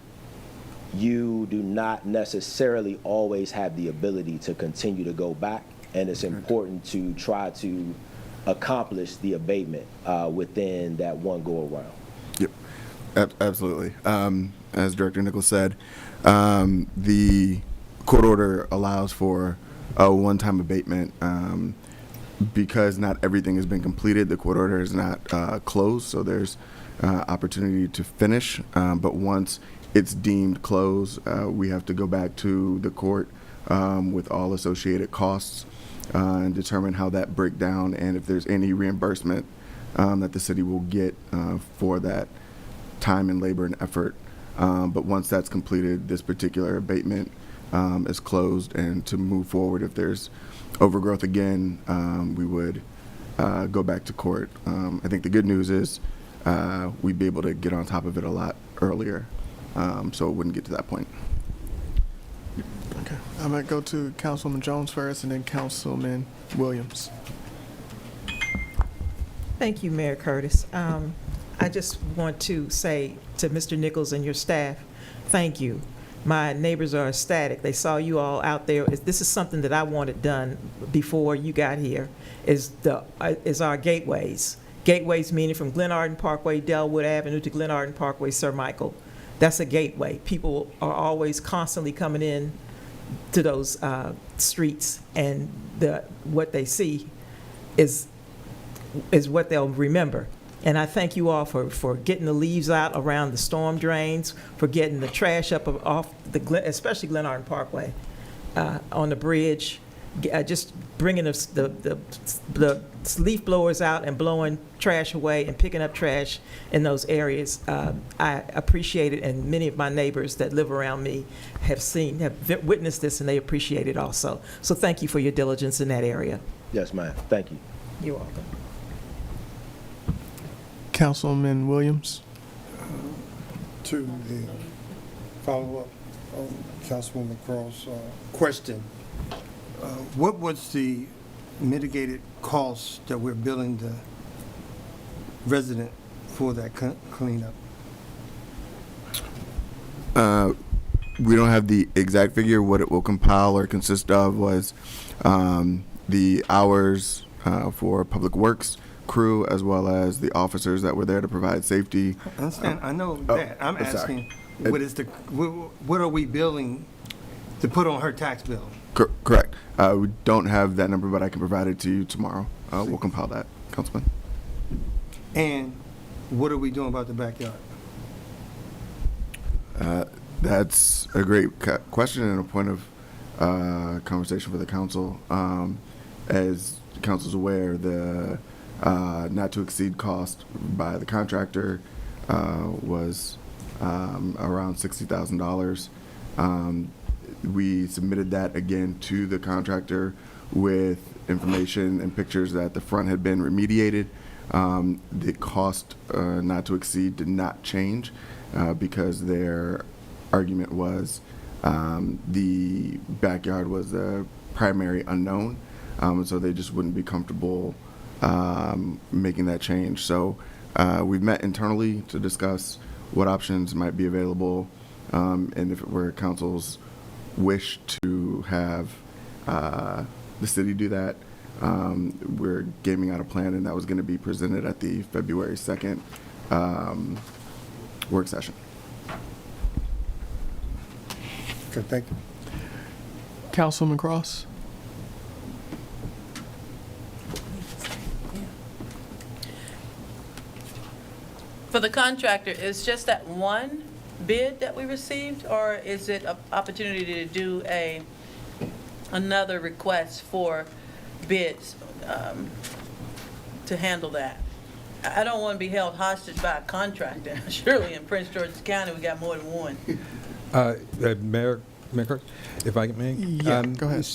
you do not necessarily always have the ability to continue to go back, and it's important to try to accomplish the abatement within that one go-around. Yep, absolutely. As Director Nichols said, the court order allows for a one-time abatement. Because not everything has been completed, the court order is not closed, so there's opportunity to finish. But once it's deemed closed, we have to go back to the court with all associated costs and determine how that break down and if there's any reimbursement that the city will get for that time and labor and effort. But once that's completed, this particular abatement is closed, and to move forward, if there's overgrowth again, we would go back to court. I think the good news is we'd be able to get on top of it a lot earlier, so it wouldn't get to that point. Okay, I'm gonna go to Councilwoman Jones first, and then Councilman Williams. Thank you, Mayor Curtis. I just want to say to Mr. Nichols and your staff, thank you. My neighbors are ecstatic. They saw you all out there. This is something that I wanted done before you got here, is our gateways. Gateways meaning from Glenarden Parkway, Delwood Avenue to Glenarden Parkway, Sir Michael. That's a gateway. People are always constantly coming in to those streets, and what they see is what they'll remember. And I thank you all for getting the leaves out around the storm drains, for getting the trash up off especially Glenarden Parkway, on the bridge, just bringing the leaf blowers out and blowing trash away and picking up trash in those areas. I appreciate it, and many of my neighbors that live around me have witnessed this, and they appreciate it also. So thank you for your diligence in that area. Yes, ma'am. Thank you. You're welcome. Councilman Williams. To the follow-up on Councilwoman Cross' question, what was the mitigated cost that we're billing the resident for that cleanup? We don't have the exact figure. What it will compile or consist of was the hours for Public Works crew, as well as the officers that were there to provide safety. I understand. I know that. I'm asking, what are we billing to put on her tax bill? Correct. We don't have that number, but I can provide it to you tomorrow. We'll compile that, Councilman. And what are we doing about the backyard? That's a great question and a point of conversation for the council. As the council's aware, the not to exceed cost by the contractor was around $60,000. We submitted that again to the contractor with information and pictures that the front had been remediated. The cost not to exceed did not change because their argument was the backyard was a primary unknown, so they just wouldn't be comfortable making that change. So we've met internally to discuss what options might be available, and if it were council's wish to have the city do that, we're gaming out a plan, and that was going to be presented at the February 2nd work session. Okay, thank you. Councilman Cross. For the contractor, is just that one bid that we received, or is it an opportunity to do another request for bids to handle that? I don't want to be held hostage by a contractor. Surely in Prince George's County, we got more than one. Mayor, if I may? Yeah, go ahead.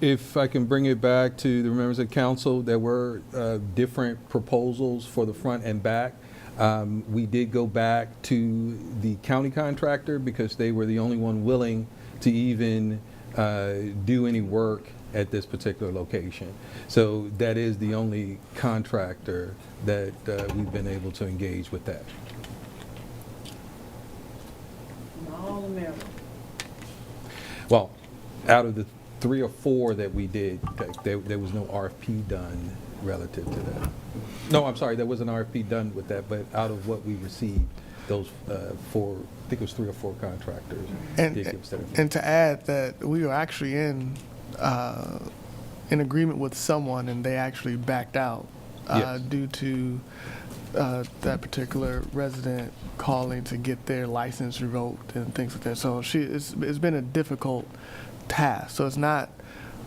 If I can bring it back to the members of council, there were different proposals for the front and back. We did go back to the county contractor because they were the only one willing to even do any work at this particular location. So that is the only contractor that we've been able to engage with that. All American. Well, out of the 3 or 4 that we did, there was no RFP done relative to that. No, I'm sorry, there was an RFP done with that, but out of what we received, those 4, I think it was 3 or 4 contractors did give us that information. And to add that we were actually in agreement with someone, and they actually backed out Yes. due to that particular resident calling to get their license revoked and things like that. So it's been a difficult task. So it's not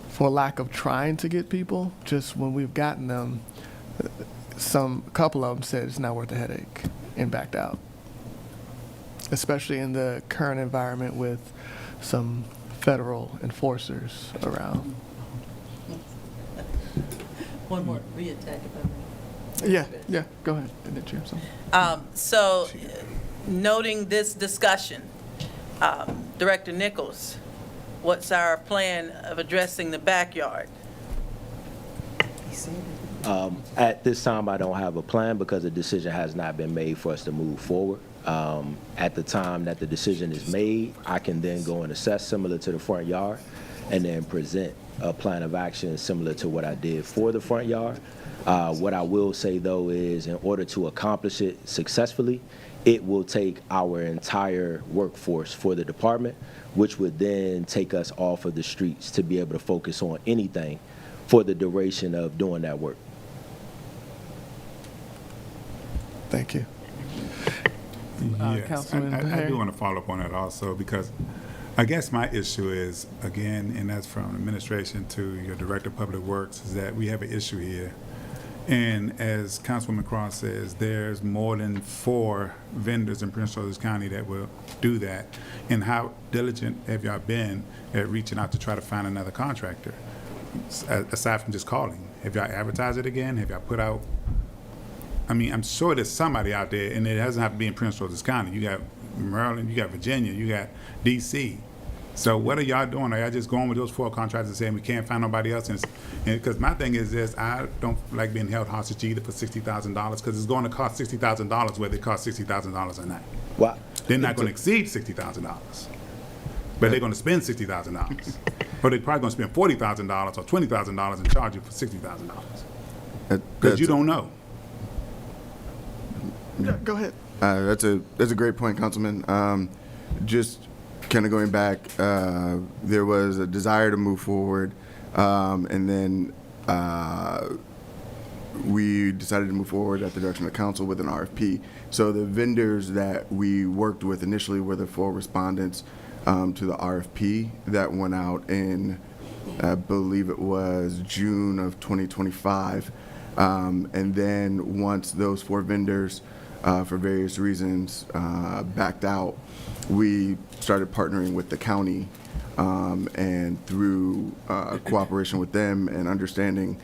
for lack of trying to get people, just when we've gotten them, a couple of them said it's not worth the headache and backed out. Especially in the current environment with some federal enforcers around. One more reattack if I may. Yeah, go ahead. Didn't you have something? So, noting this discussion, Director Nichols, what's our plan of addressing the backyard? At this time, I don't have a plan because a decision has not been made for us to move forward. At the time that the decision is made, I can then go and assess similar to the front yard and then present a plan of action similar to what I did for the front yard. What I will say, though, is in order to accomplish it successfully, it will take our entire workforce for the department, which would then take us off of the streets to be able to focus on anything for the duration of doing that work. Thank you. Yes, Councilman I Harry? do want to follow up on that also, because I guess my issue is, again, and that's from administration to your Director of Public Works, is that we have an issue here. And as Councilwoman Cross says, there's more than 4 vendors in Prince George's County that will do that. And how diligent have y'all been at reaching out to try to find another contractor? Aside from just calling, have y'all advertised it again? Have y'all put out? I mean, I'm sure there's somebody out there, and it doesn't have to be in Prince George's County. You got Maryland, you got Virginia, you got D.C. So what are y'all doing? Are y'all just going with those 4 contractors and saying we can't find nobody else? And because my thing is this, I don't like being held hostage either for $60,000, because it's going to cost $60,000 whether it costs $60,000 or not. Well, They're not going to exceed $60,000, but they're going to spend $60,000. Or they're probably going to spend $40,000 or $20,000 and charge you for $60,000. Because you don't know. Yeah, go ahead. That's a great point, Councilman. Just kind of going back, there was a desire to move forward, and then we decided to move forward at the direction of council with an RFP. So the vendors that we worked with initially were the 4 respondents to the RFP that went out in, I believe it was June of 2025. And then once those 4 vendors, for various reasons, backed out, we started partnering with the county, and through cooperation with them and understanding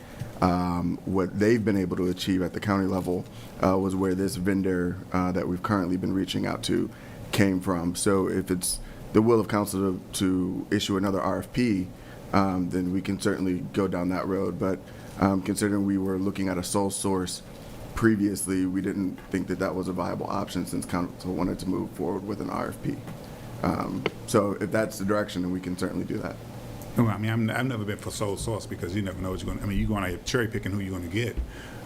what they've been able to achieve at the county level was where this vendor that we've currently been reaching out to came from. So if it's the will of council to issue another RFP, then we can certainly go down that road. But considering we were looking at a sole source previously, we didn't think that that was a viable option since council wanted to move forward with an RFP. So if that's the direction, then we can certainly do that. Well, I mean, I've never been for sole source because you never know what you're going to, I mean, you're going to cherry picking who you're going to get.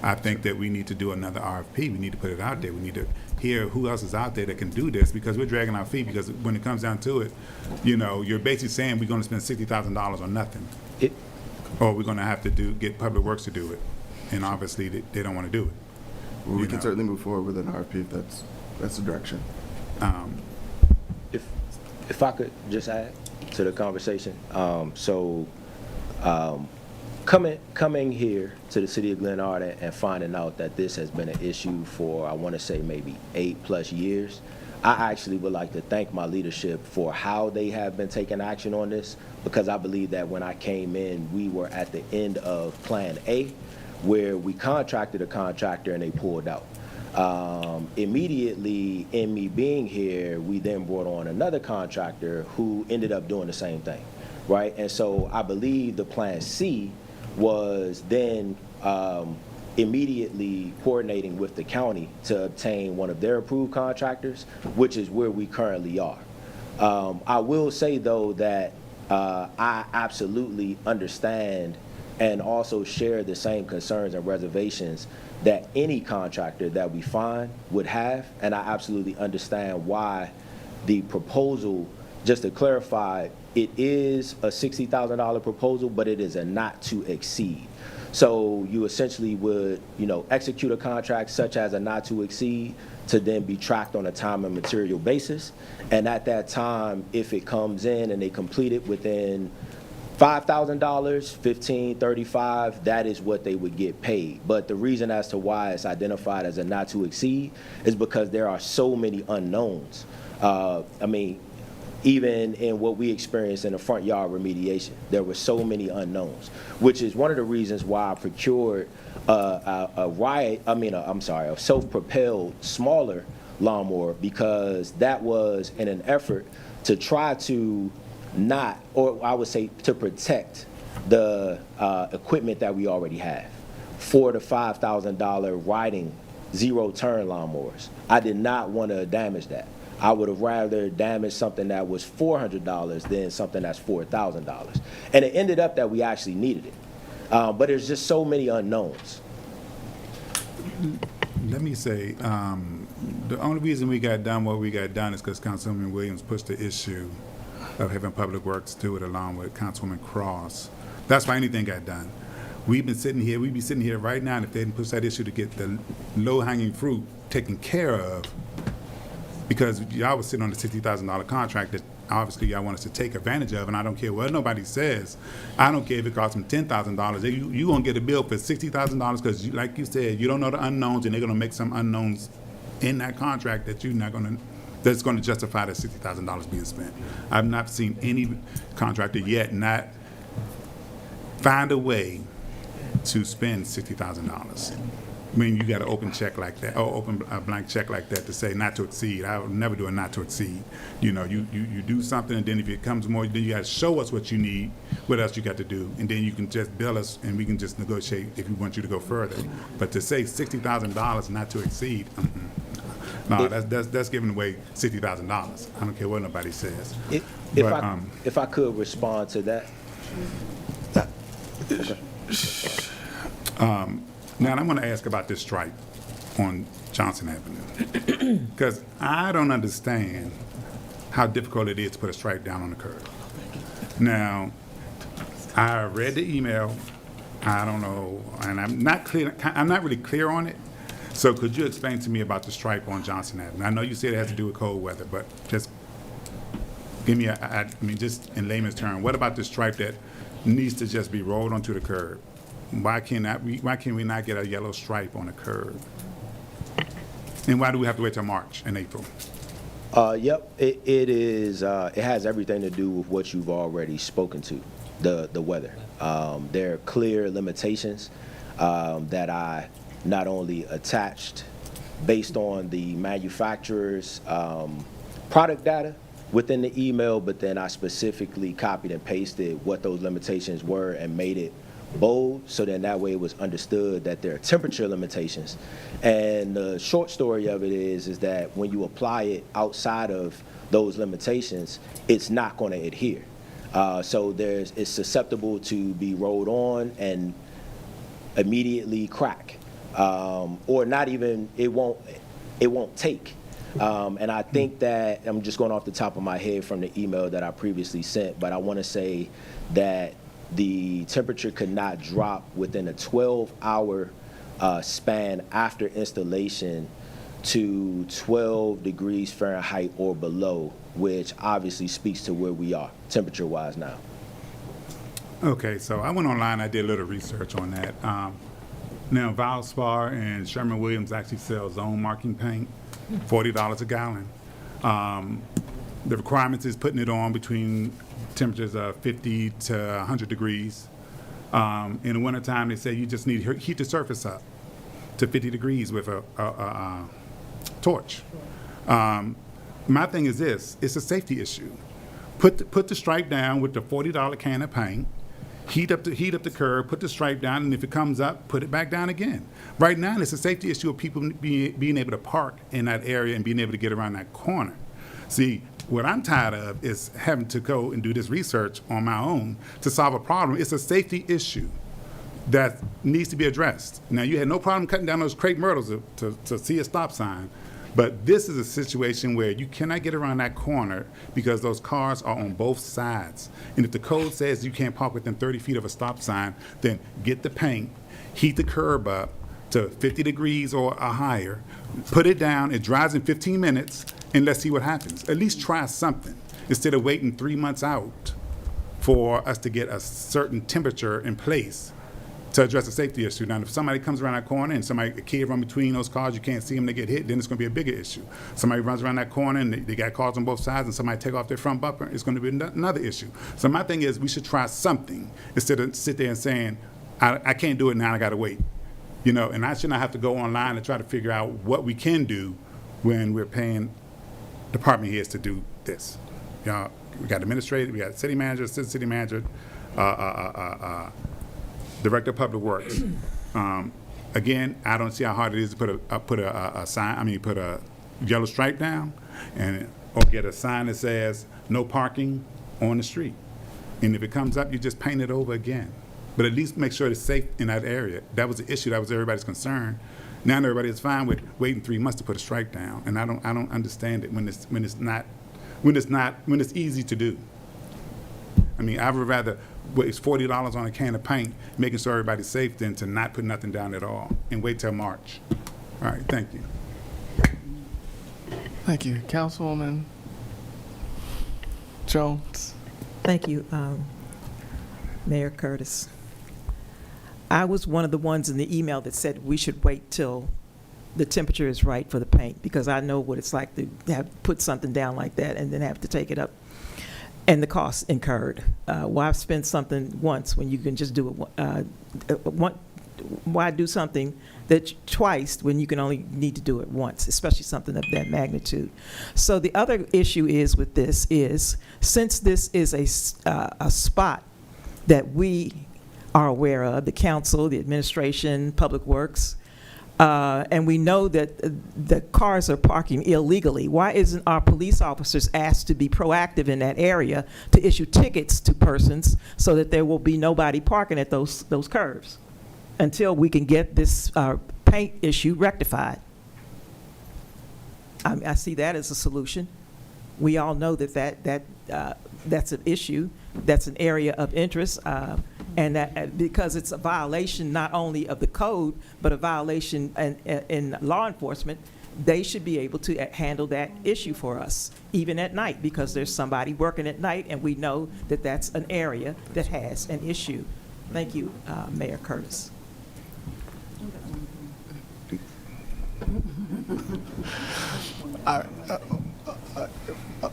I think that we need to do another RFP. We need to put it out there. We need to hear who else is out there that can do this, because we're dragging our feet, because when it comes down to it, you know, you're basically saying we're going to spend $60,000 on nothing. Or we're going to have to get Public Works to do it. And obviously they don't want to do it. Well, we can certainly move forward with an RFP if that's the direction. If I could just add to the conversation. Coming here to the city of Glenarden and finding out that this has been an issue for, I want to say, maybe 8+ years, I actually would like to thank my leadership for how they have been taking action on this, because I believe that when I came in, we were at the end of Plan A, where we contracted a contractor and they pulled out. Immediately in me being here, we then brought on another contractor who ended up doing the same thing, right? And so I believe the Plan C was then immediately coordinating with the county to obtain one of their approved contractors, which is where we currently are. I will say, though, that I absolutely understand and also share the same concerns and reservations that any contractor that we find would have, and I absolutely understand why the proposal, just to clarify, it is a $60,000 proposal, but it is a not to exceed. So you essentially would, execute a contract such as a not to exceed to then be tracked on a time and material basis, and at that time, if it comes in and they complete it within $5,000, $15,000, $35,000, that is what they would get paid. But the reason as to why it's identified as a not to exceed is because there are so many unknowns. Even in what we experienced in the front yard remediation, there were so many unknowns, which is one of the reasons why I procured a self-propelled smaller lawnmower, because that was in an effort to try to not, or I would say to protect the equipment that we already have. $4,000 to $5,000 riding zero-turn lawnmowers. I did not want to damage that. I would have rather damaged something that was $400 than something that's $4,000. And it ended up that we actually needed it. But there's just so many unknowns. Let me say, the only reason we got done what we got done is because Councilwoman Williams pushed the issue of having Public Works do it along with Councilwoman Cross. That's why anything got done. We'd be sitting here right now, and if they didn't push that issue to get the low-hanging fruit taken care of, because y'all was sitting on the $60,000 contract that obviously y'all want us to take advantage of, and I don't care what nobody says. I don't care if it costs them $10,000. You gonna get a bill for $60,000 because, like you said, you don't know the unknowns, and they're gonna make some unknowns in that contract that that's gonna justify that $60,000 being spent. I've not seen any contractor yet not find a way to spend $60,000. I mean, you got an open check like that, or open a blank check like that to say not to exceed. I would never do a not to exceed. You know, you do something, and then if it comes more, then you got to show us what you need, what else you got to do, and then you can just bill us, and we can just negotiate if we want you to go further. But to say $60,000 not to exceed, no, that's giving away $60,000. I don't care what nobody says. If I could respond to that. Now, I'm going to ask about this stripe on Johnson Avenue, because I don't understand how difficult it is to put a stripe down on the curb. Now, I read the email. I don't know, and I'm not really clear on it. So could you explain to me about the stripe on Johnson Avenue? I know you said it has to do with cold weather, but just give me just in layman's terms, what about the stripe that needs to just be rolled onto the curb? Why can we not get a yellow stripe on the curb? And why do we have to wait till March and April? Yep, it is. It has everything to do with what you've already spoken to, the weather. There are clear limitations that I not only attached based on the manufacturer's product data within the email, but then I specifically copied and pasted what those limitations were and made it bold, so then that way it was understood that there are temperature limitations. And the short story of it is that when you apply it outside of those limitations, it's not going to adhere. So it's susceptible to be rolled on and immediately crack, or not even, it won't take. And I think that, I'm just going off the top of my head from the email that I previously sent, but I want to say that the temperature could not drop within a 12-hour span after installation to 12 degrees Fahrenheit or below, which obviously speaks to where we are temperature-wise now. Okay, so I went online, I did a little research on that. Now, Valspar and Sherman-Williams actually sell zone marking paint, $40 a gallon. The requirements is putting it on between temperatures of 50 to 100 degrees. In the wintertime, they say you just need to heat the surface up to 50 degrees with a torch. My thing is this, it's a safety issue. Put the stripe down with the $40 can of paint, heat up the curb, put the stripe down, and if it comes up, put it back down again. Right now, it's a safety issue of people being able to park in that area and being able to get around that corner. See, what I'm tired of is having to go and do this research on my own to solve a problem. It's a safety issue that needs to be addressed. Now, you had no problem cutting down those crepe myrtles to see a stop sign, but this is a situation where you cannot get around that corner because those cars are on both sides. And if the code says you can't park within 30 feet of a stop sign, then get the paint, heat the curb up to 50 degrees or higher, put it down, it dries in 15 minutes, and let's see what happens. At least try something instead of waiting 3 months out for us to get a certain temperature in place to address a safety issue. Now, if somebody comes around that corner and a kid run between those cars, you can't see them, they get hit, then it's going to be a bigger issue. Somebody runs around that corner and they got cars on both sides and somebody take off their front bumper, it's going to be another issue. So my thing is we should try something instead of sit there and saying, I can't do it now, I got to wait. You know, and I should not have to go online and try to figure out what we can do when we're paying department heads to do this. Y'all We got administrative, we got city manager, assistant city manager, director of public works. Again, I don't see how hard it is to put a sign. I mean, put a yellow stripe down, or get a sign that says no parking on the street. And if it comes up, you just paint it over again. But at least make sure it's safe in that area. That was the issue. That was everybody's concern. Now everybody is fine with waiting 3 months to put a strike down, and I don't understand it when it's easy to do. I mean, I would rather waste $40 on a can of paint, making sure everybody's safe, than to not put nothing down at all and wait till March. All right, thank you. Thank you. Councilwoman Jones. Thank you, Mayor Curtis. I was one of the ones in the email that said we should wait till the temperature is right for the paint, because I know what it's like to have put something down like that and then have to take it up, and the costs incurred. Why spend something once when you can just do it why do something that twice when you can only need to do it once, especially something of that magnitude? So the other issue is with this is, since this is a spot that we are aware of, the council, the administration, public works, and we know that the cars are parking illegally, why isn't our police officers asked to be proactive in that area to issue tickets to persons so that there will be nobody parking at those curves until we can get this paint issue rectified? I see that as a solution. We all know that's an issue, that's an area of interest, and that because it's a violation not only of the code, but a violation in law enforcement, they should be able to handle that issue for us, even at night, because there's somebody working at night, and we know that that's an area that has an issue. Thank you, Mayor Curtis.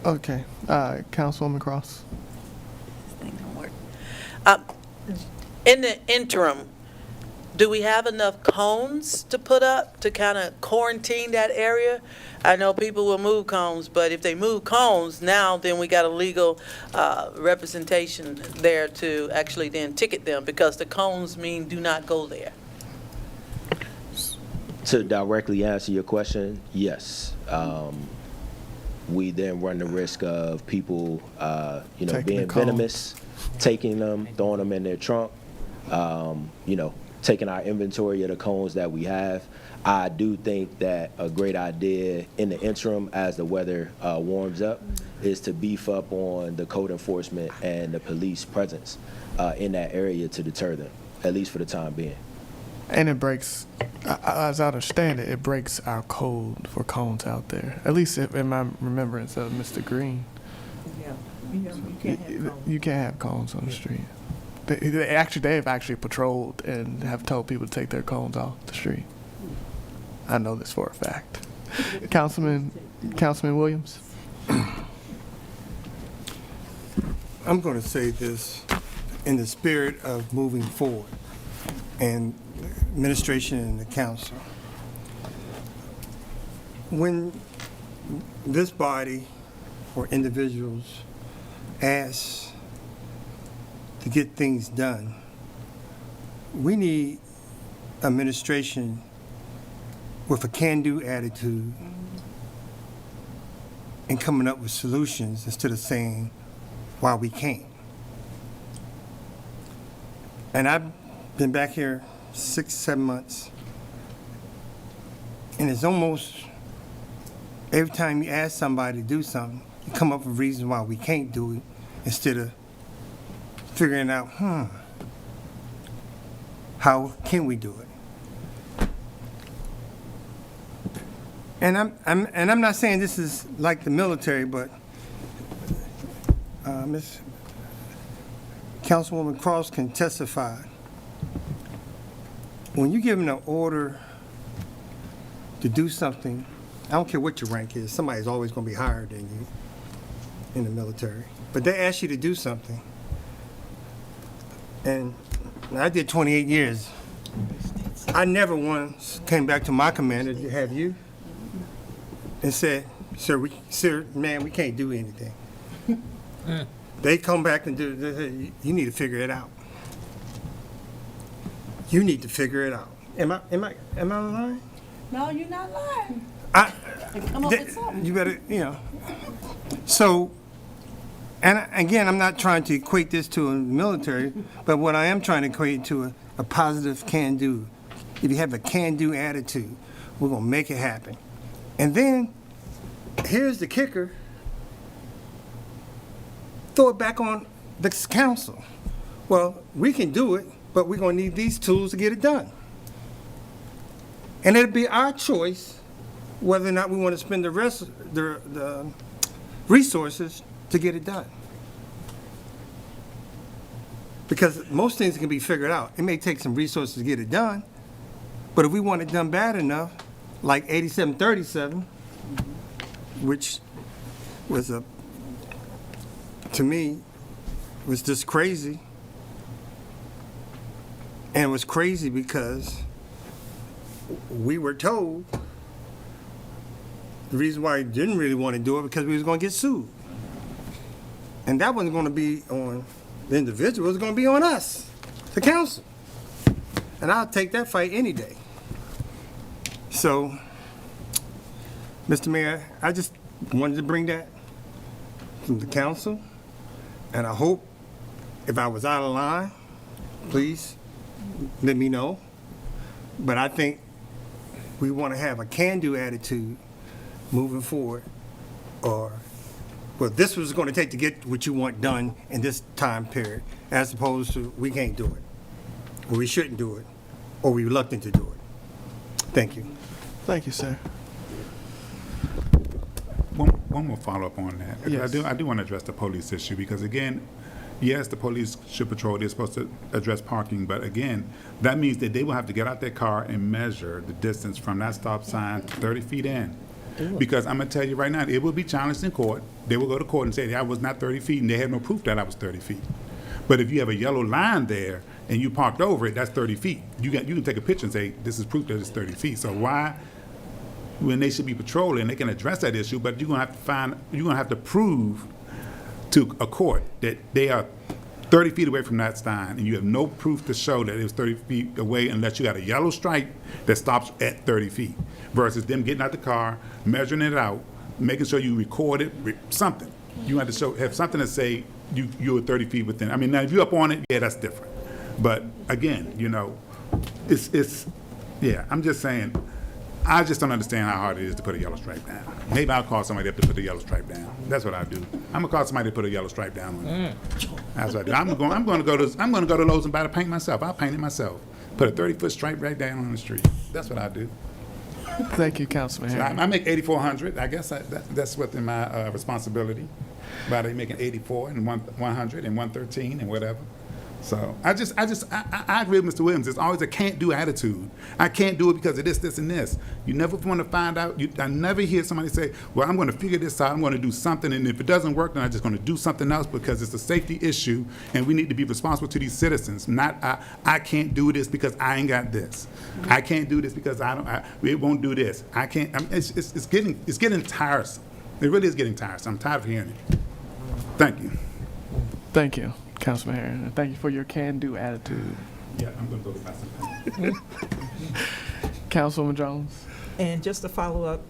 Okay. Councilwoman Cross. This thing don't work. In the interim, do we have enough cones to put up to kind of quarantine that area? I know people will move cones, but if they move cones now, then we got a legal representation there to actually then ticket them, because the cones mean do not go there. To directly answer your question, yes. We then run the risk of people, being venomous, taking them, throwing them in their trunk, taking our inventory of the cones that we have. I do think that a great idea in the interim, as the weather warms up, is to beef up on the code enforcement and the police presence in that area to deter them, at least for the time being. And it breaks, as I understand it, it breaks our code for cones out there. At least in my remembrance of Mr. Green. Yeah, you can't have cones. You can't have cones on the street. They've actually patrolled and have told people to take their cones off the street. I know this for a fact. Councilman Williams. I'm going to say this in the spirit of moving forward, and administration and the council. When this body or individuals ask to get things done, we need administration with a can-do attitude and coming up with solutions instead of saying why we can't. And I've been back here 6-7 months, and it's almost every time you ask somebody to do something, you come up with reasons why we can't do it instead of figuring out, how can we do it? And I'm not saying this is like the military, but Miss Councilwoman Cross can testify. When you give them an order to do something, I don't care what your rank is, somebody's always going to be higher than you in the military. But they ask you to do something. And I did 28 years. I never once came back to my commander, have you? And said, sir, man, we can't do anything. They come back and do, they say, you need to figure it out. You need to figure it out. Am I lying? No, you're not lying. Come up Th- with something. You better, So, and again, I'm not trying to equate this to a military, but what I am trying to equate to a positive can-do. If you have a can-do attitude, we're gonna make it happen. And then, here's the kicker. Throw it back on the council. Well, we can do it, but we're gonna need these tools to get it done. And it'll be our choice whether or not we want to spend the rest of the resources to get it done. Because most things can be figured out. It may take some resources to get it done, but if we want it done bad enough, like 8737, which was to me, was just crazy. And it was crazy because we were told the reason why we didn't really want to do it because we was going to get sued. And that wasn't going to be on the individual, it was going to be on us, the council. And I'll take that fight any day. So, Mr. Mayor, I just wanted to bring that from the council. And I hope if I was out of line, please let me know. But I think we want to have a can-do attitude moving forward, or, well, this was going to take to get what you want done in this time period, as opposed to we can't do it, or we shouldn't do it, or we're reluctant to do it. Thank you. Thank you, sir. One more follow-up on that. Yes. I do want to address the police issue because, again, yes, the police should patrol. They're supposed to address parking. But, again, that means that they will have to get out their car and measure the distance from that stop sign 30 feet in. Because I'm going to tell you right now, it will be challenged in court. They will go to court and say, I was not 30 feet, and they have no proof that I was 30 feet. But if you have a yellow line there and you parked over it, that's 30 feet. You can take a picture and say, this is proof that it's 30 feet. So why, when they should be patrolling, they can address that issue, but you're going to have to prove to a court that they are 30 feet away from that sign, and you have no proof to show that it was 30 feet away unless you got a yellow stripe that stops at 30 feet, versus them getting out the car, measuring it out, making sure you record it, something. You have to have something to say you were 30 feet within. I mean, now if you're up on it, yeah, that's different. But again, yeah, I'm just saying, I just don't understand how hard it is to put a yellow stripe down. Maybe I'll call somebody up to put a yellow stripe down. That's what I do. I'm gonna call somebody to put a yellow stripe down on it. That's what I do. I'm gonna go to Lowe's and buy the paint myself. I'll paint it myself. Put a 30-foot stripe right down on the street. That's what I do. Thank you, Councilman So Harris. I make 8,400. I guess that's within my responsibility. But they making 84 and 100 and 113 and whatever. So I agree with Mr. Williams. It's always a can't-do attitude. I can't do it because of this, this, and this. You never want to find out. I never hear somebody say, well, I'm going to figure this out. I'm going to do something, and if it doesn't work, then I'm just going to do something else because it's a safety issue, and we need to be responsible to these citizens. Not, I can't do this because I ain't got this. I can't do this because it won't do this. I can't. It's getting tiresome. It really is getting tiresome. I'm tired of hearing it. Thank you. Thank you, Councilman Harris. And thank you for your can-do attitude. Yeah, I'm going to go to something. Councilwoman Jones. And just to follow up,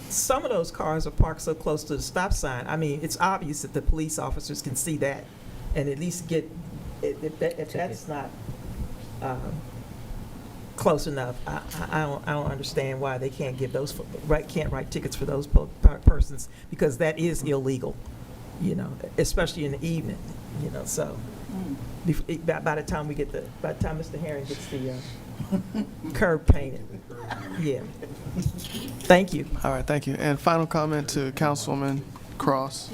some of those cars are parked so close to the stop sign. I mean, it's obvious that the police officers can see that and at least get, if that's not close enough, I don't understand why they can't give those, can't write tickets for those persons, because that is illegal, especially in the evening, so. By the time Mr. Herring gets the curb painted. Yeah. Thank you. All right, thank you. And final comment to Councilwoman Cross.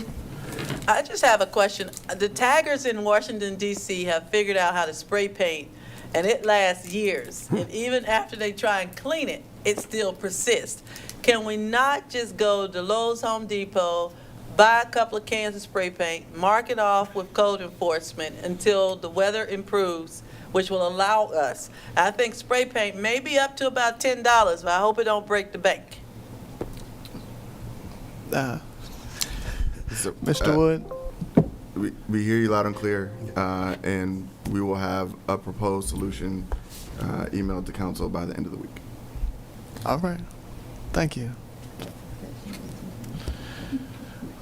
I just have a question. The taggers in Washington, D.C. have figured out how to spray paint, and it lasts years. And even after they try and clean it, it still persists. Can we not just go to Lowe's, Home Depot, buy a couple of cans of spray paint, mark it off with code enforcement until the weather improves, which will allow us? I think spray paint may be up to about $10, but I hope it don't break the bank. Mr. Wood? we hear you loud and clear, and we will have a proposed solution emailed to council by the end of the week. All right. Thank you.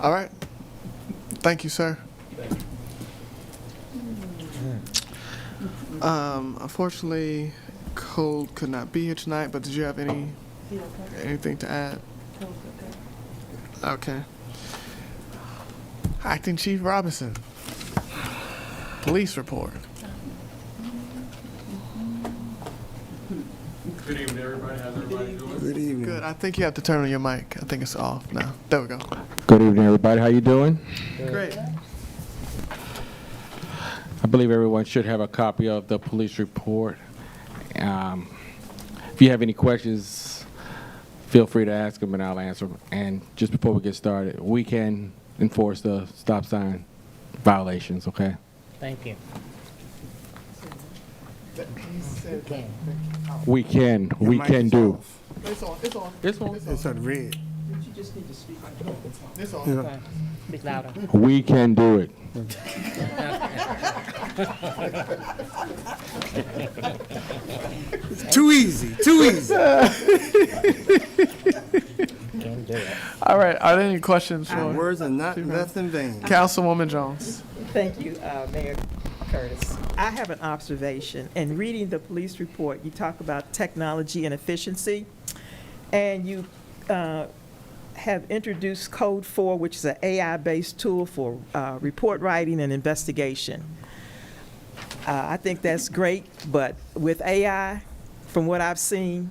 All right. Thank you, sir. Unfortunately, Cole could not be here tonight, but did you have anything to add? Okay. Acting Chief Robinson, police report. Good evening, everybody. How's everybody doing? Good evening. Good. I think you have to turn on your mic. I think it's off now. There we go. Good evening, everybody. How you doing? Great. I believe everyone should have a copy of the police report. If you have any questions, feel free to ask them and I'll answer them. And just before we get started, we can enforce the stop sign violations, okay? Thank you. We can do. It's on. It's on. It's on. It's on red. It's on. Yeah. Speak louder. We can do it. Too easy. Too easy. Can do it. All right. Are there any questions Our for words are not left in vain. Councilwoman Jones? Thank you, Mayor Curtis. I have an observation. In reading the police report, you talk about technology and efficiency, and you have introduced Code 4, which is an AI-based tool for report writing and investigation. I think that's great, but with AI, from what I've seen,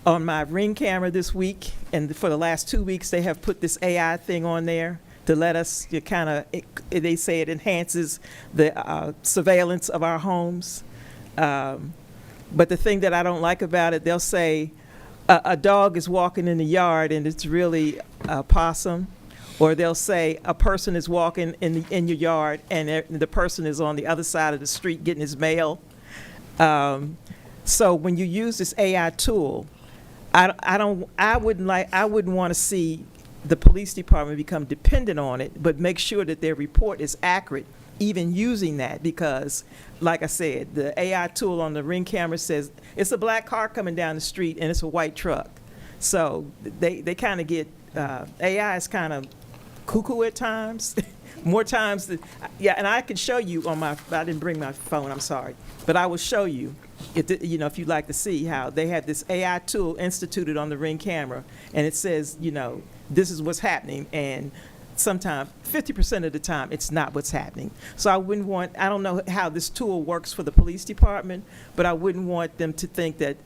on my Ring camera this week, and for the last 2 weeks, they have put this AI thing on there to let us they say it enhances the surveillance of our homes. But the thing that I don't like about it, they'll say a dog is walking in the yard and it's really a possum. Or they'll say a person is walking in your yard and the person is on the other side of the street getting his mail. So when you use this AI tool, I wouldn't want to see the police department become dependent on it, but make sure that their report is accurate, even using that, because, like I said, the AI tool on the Ring camera says it's a black car coming down the street and it's a white truck. So they kind of get, AI is kind of cuckoo at times, more times than, yeah, and I can show you on I didn't bring my phone, I'm sorry, but I will show you, if you'd like to see how they have this AI tool instituted on the Ring camera, and it says, this is what's happening, and sometimes 50% of the time it's not what's happening. So I don't know how this tool works for the police department, but I wouldn't want them to think that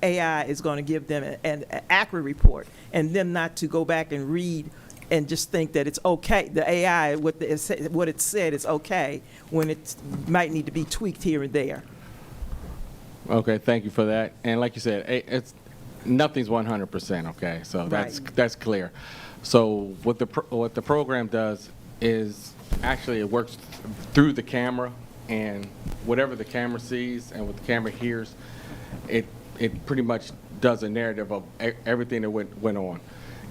AI is going to give them an accurate report, and them not to go back and read and just think that it's okay. The AI, what it said is okay, when it might need to be tweaked here and there. Okay, thank you for that. And like you said, nothing's 100%, okay? So that's clear. So what the program does is actually it works through the camera, and whatever the camera sees and what the camera hears, it pretty much does a narrative of everything that went on.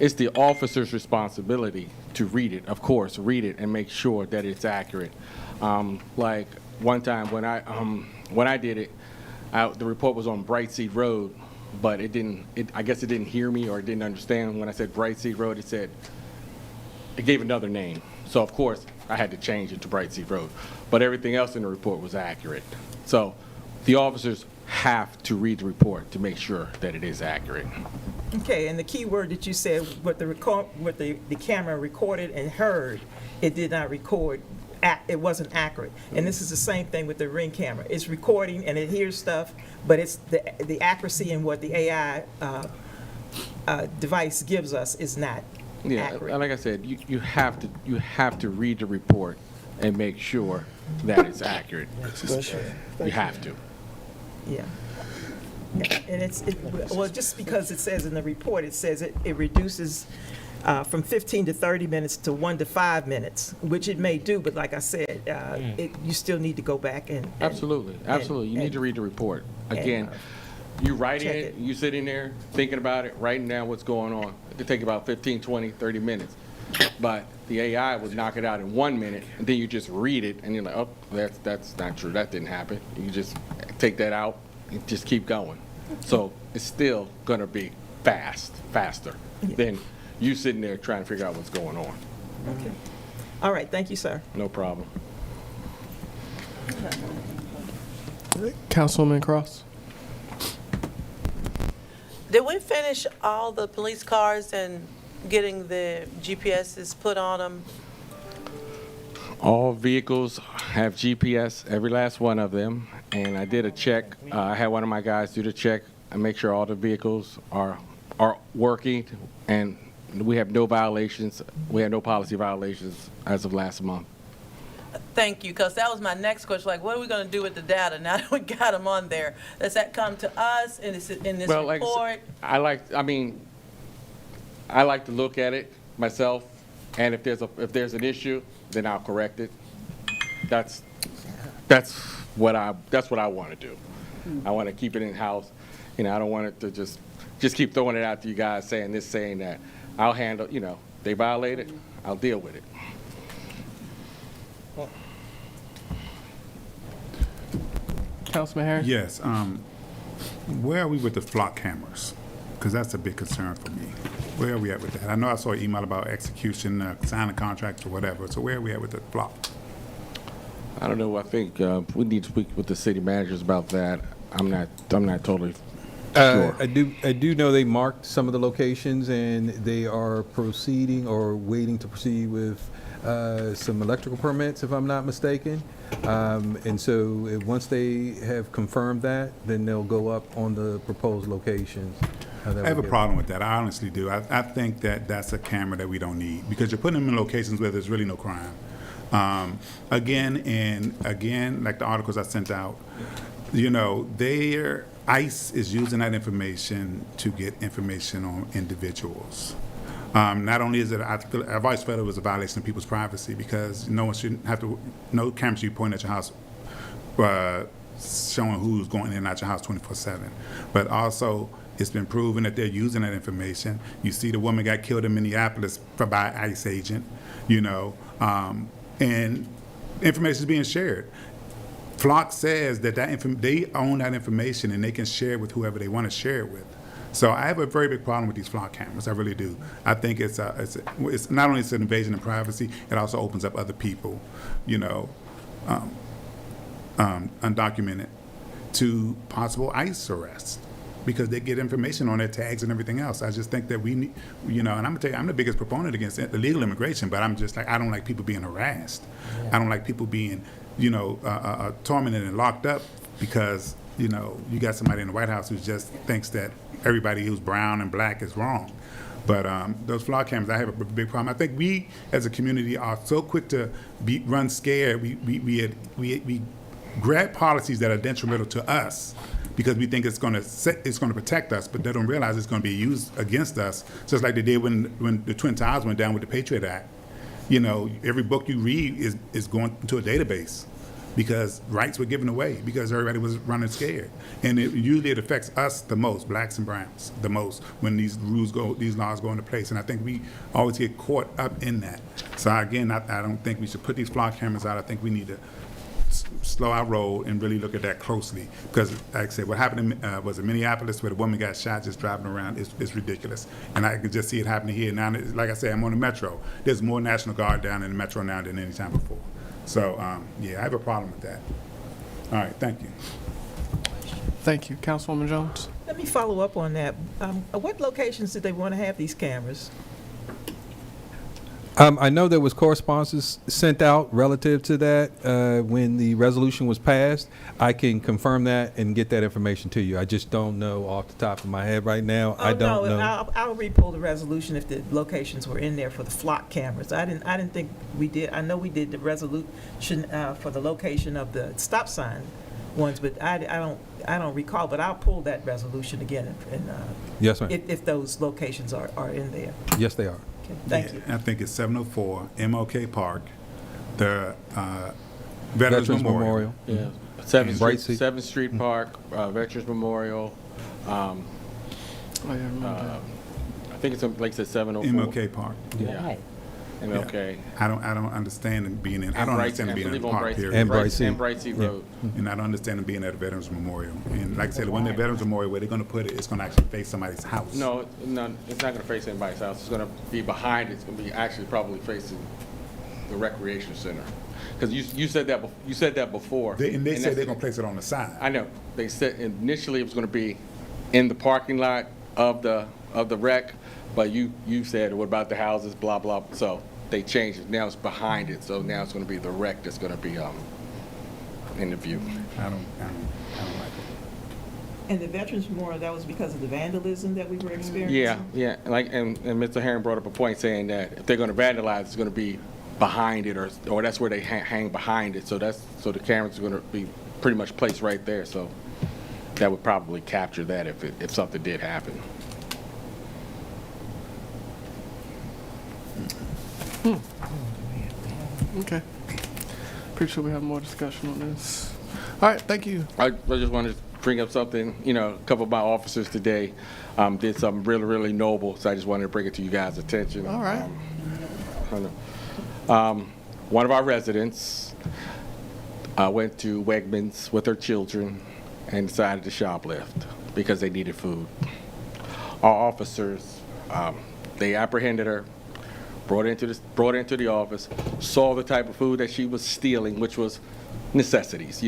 It's the officer's responsibility to read it, of course, read it and make sure that it's accurate. Like one time when I did it, the report was on Bright Seed Road, but I guess it didn't hear me or it didn't understand when I said Bright Seed Road. It gave another name. So of course I had to change it to Bright Seed Road, but everything else in the report was accurate. So the officers have to read the report to make sure that it is accurate. Okay, and the key word that you said, what the camera recorded and heard, it did not record. It wasn't accurate. And this is the same thing with the Ring camera. It's recording and it hears stuff, but it's the accuracy in what the AI device gives us is not accurate. Like I said, you have to read the report and make sure that it's accurate. You have to. Yeah. And well, just because it says in the report, it says it reduces from 15 to 30 minutes to 1 to 5 minutes, which it may do, but like I said, you still need to go back and Absolutely. You need to read the report. Again, you writing it, you sitting there thinking about it, writing down what's going on. It could take about 15, 20, 30 minutes. But the AI would knock it out in 1 minute, and then you just read it, and you're like, oh, that's not true. That didn't happen. You just take that out and just keep going. So it's still going to be faster than you sitting there trying to figure out what's going on. Okay. All right, thank you, sir. No problem. Councilwoman Cross? Did we finish all the police cars and getting the GPSs put on them? All vehicles have GPS, every last one of them, and I did a check. I had one of my guys do the check and make sure all the vehicles are working, and we have no violations. We have no policy violations as of last month. Thank you, because that was my next question. Like, what are we going to do with the data now that we got them on there? Does that come to us in this Well, like report? I like to look at it myself, and if there's an issue, then I'll correct it. That's what I want to do. I want to keep it in house. I don't want it to just keep throwing it out to you guys, saying this, saying that. I'll handle. They violate it, I'll deal with it. Councilman Harris? Yes. Where are we with the flock cameras? Because that's a big concern for me. Where are we at with that? I know I saw an email about execution, signing contracts or whatever. So where are we at with the flock? I don't know. I think we need to speak with the city managers about that. I'm not totally sure. I do know they marked some of the locations, and they are proceeding or waiting to proceed with some electrical permits, if I'm not mistaken. And so once they have confirmed that, then they'll go up on the proposed locations. I have a problem with that. I honestly do. I think that that's a camera that we don't need, because you're putting them in locations where there's really no crime. Again, like the articles I sent out, ICE is using that information to get information on individuals. Not only is it, I've always felt it was a violation of people's privacy, because no camera should be pointing at your house showing who's going in and out your house 24/7. But also, it's been proven that they're using that information. You see the woman got killed in Minneapolis by an ICE agent, and information is being shared. Flock says that they own that information and they can share it with whoever they want to share it with. So I have a very big problem with these flock cameras. I really do. I think it's not only it's an invasion of privacy, it also opens up other people, undocumented, to possible ICE arrests, because they get information on their tags and everything else. I just think that we need, and I'm gonna tell you, I'm the biggest proponent against illegal immigration, but I'm just like, I don't like people being harassed. I don't like people being, tormented and locked up because, you got somebody in the White House who just thinks that everybody who's brown and black is wrong. But those flock cameras, I have a big problem. I think we, as a community, are so quick to run scared. We grab policies that are detrimental to us because we think it's going to protect us, but they don't realize it's going to be used against us, just like they did when the Twin Towers went down with the Patriot Act. Every book you read is going into a database, because rights were given away because everybody was running scared. And usually it affects us the most, blacks and browns, the most, when these laws go into place. And I think we always get caught up in that. So again, I don't think we should put these flock cameras out. I think we need to slow our roll and really look at that closely. Because, like I said, what happened was in Minneapolis, where the woman got shot just driving around, is ridiculous. And I can just see it happening here. Now, like I said, I'm on the Metro. There's more National Guard down in the Metro now than any time before. So, I have a problem with that. All right, thank you. Thank you. Councilwoman Jones? Let me follow up on that. What locations did they want to have these cameras? I know there was correspondence sent out relative to that when the resolution was passed. I can confirm that and get that information to you. I just don't know off the top of my head right now. I don't know. I'll re-pull the resolution if the locations were in there for the flock cameras. I didn't think we did. I know we did the resolution for the location of the stop sign ones, but I don't recall. But I'll pull that resolution again. Yes, ma'am. If those locations are in there. Yes, they are. Thank you. I think it's 704 MLK Park, the Veterans Memorial. Yeah. 7th Street Mm-hmm. Park, Veterans Memorial. I remember that. I think it's like I said 704. MLK Park. Yeah. and Yeah. okay. I don't understand them being in, I don't And understand them Bright- being I in the believe on park Bright- period. And Bright Sea. And Bright Sea Road. And I don't understand them being at a Veterans Memorial. And like I said, when the Veterans Memorial, where they're gonna put it, it's gonna actually face somebody's house. No, no, it's not gonna face anybody's house. It's gonna be behind it. It's gonna be actually probably facing the recreation center. Because you said that before. And they said that's- they're gonna place it on the side. I know. They said initially it was gonna be in the parking lot of the rec, but you said, what about the houses, blah, blah. So they changed it. Now it's behind it. So now it's gonna be the rec that's gonna be in the view. I don't like it. And the Veterans Memorial, that was because of the vandalism that we were experiencing? Yeah. And Mr. Herring brought up a point saying that if they're gonna vandalize, it's gonna be behind it, or that's where they hang behind it. So the cameras are gonna be pretty much placed right there. So that would probably capture that if something did happen. Okay. Pretty sure we have more discussion on this. All right, thank you. I just wanted to bring up something. A couple of my officers today did something really, really noble. So I just wanted to bring it to you guys' attention. All right. One of our residents went to Wegmans with her children and decided to shoplift because they needed food. Our officers, they apprehended her, brought her into the office, saw the type of food that she was stealing, which was necessities.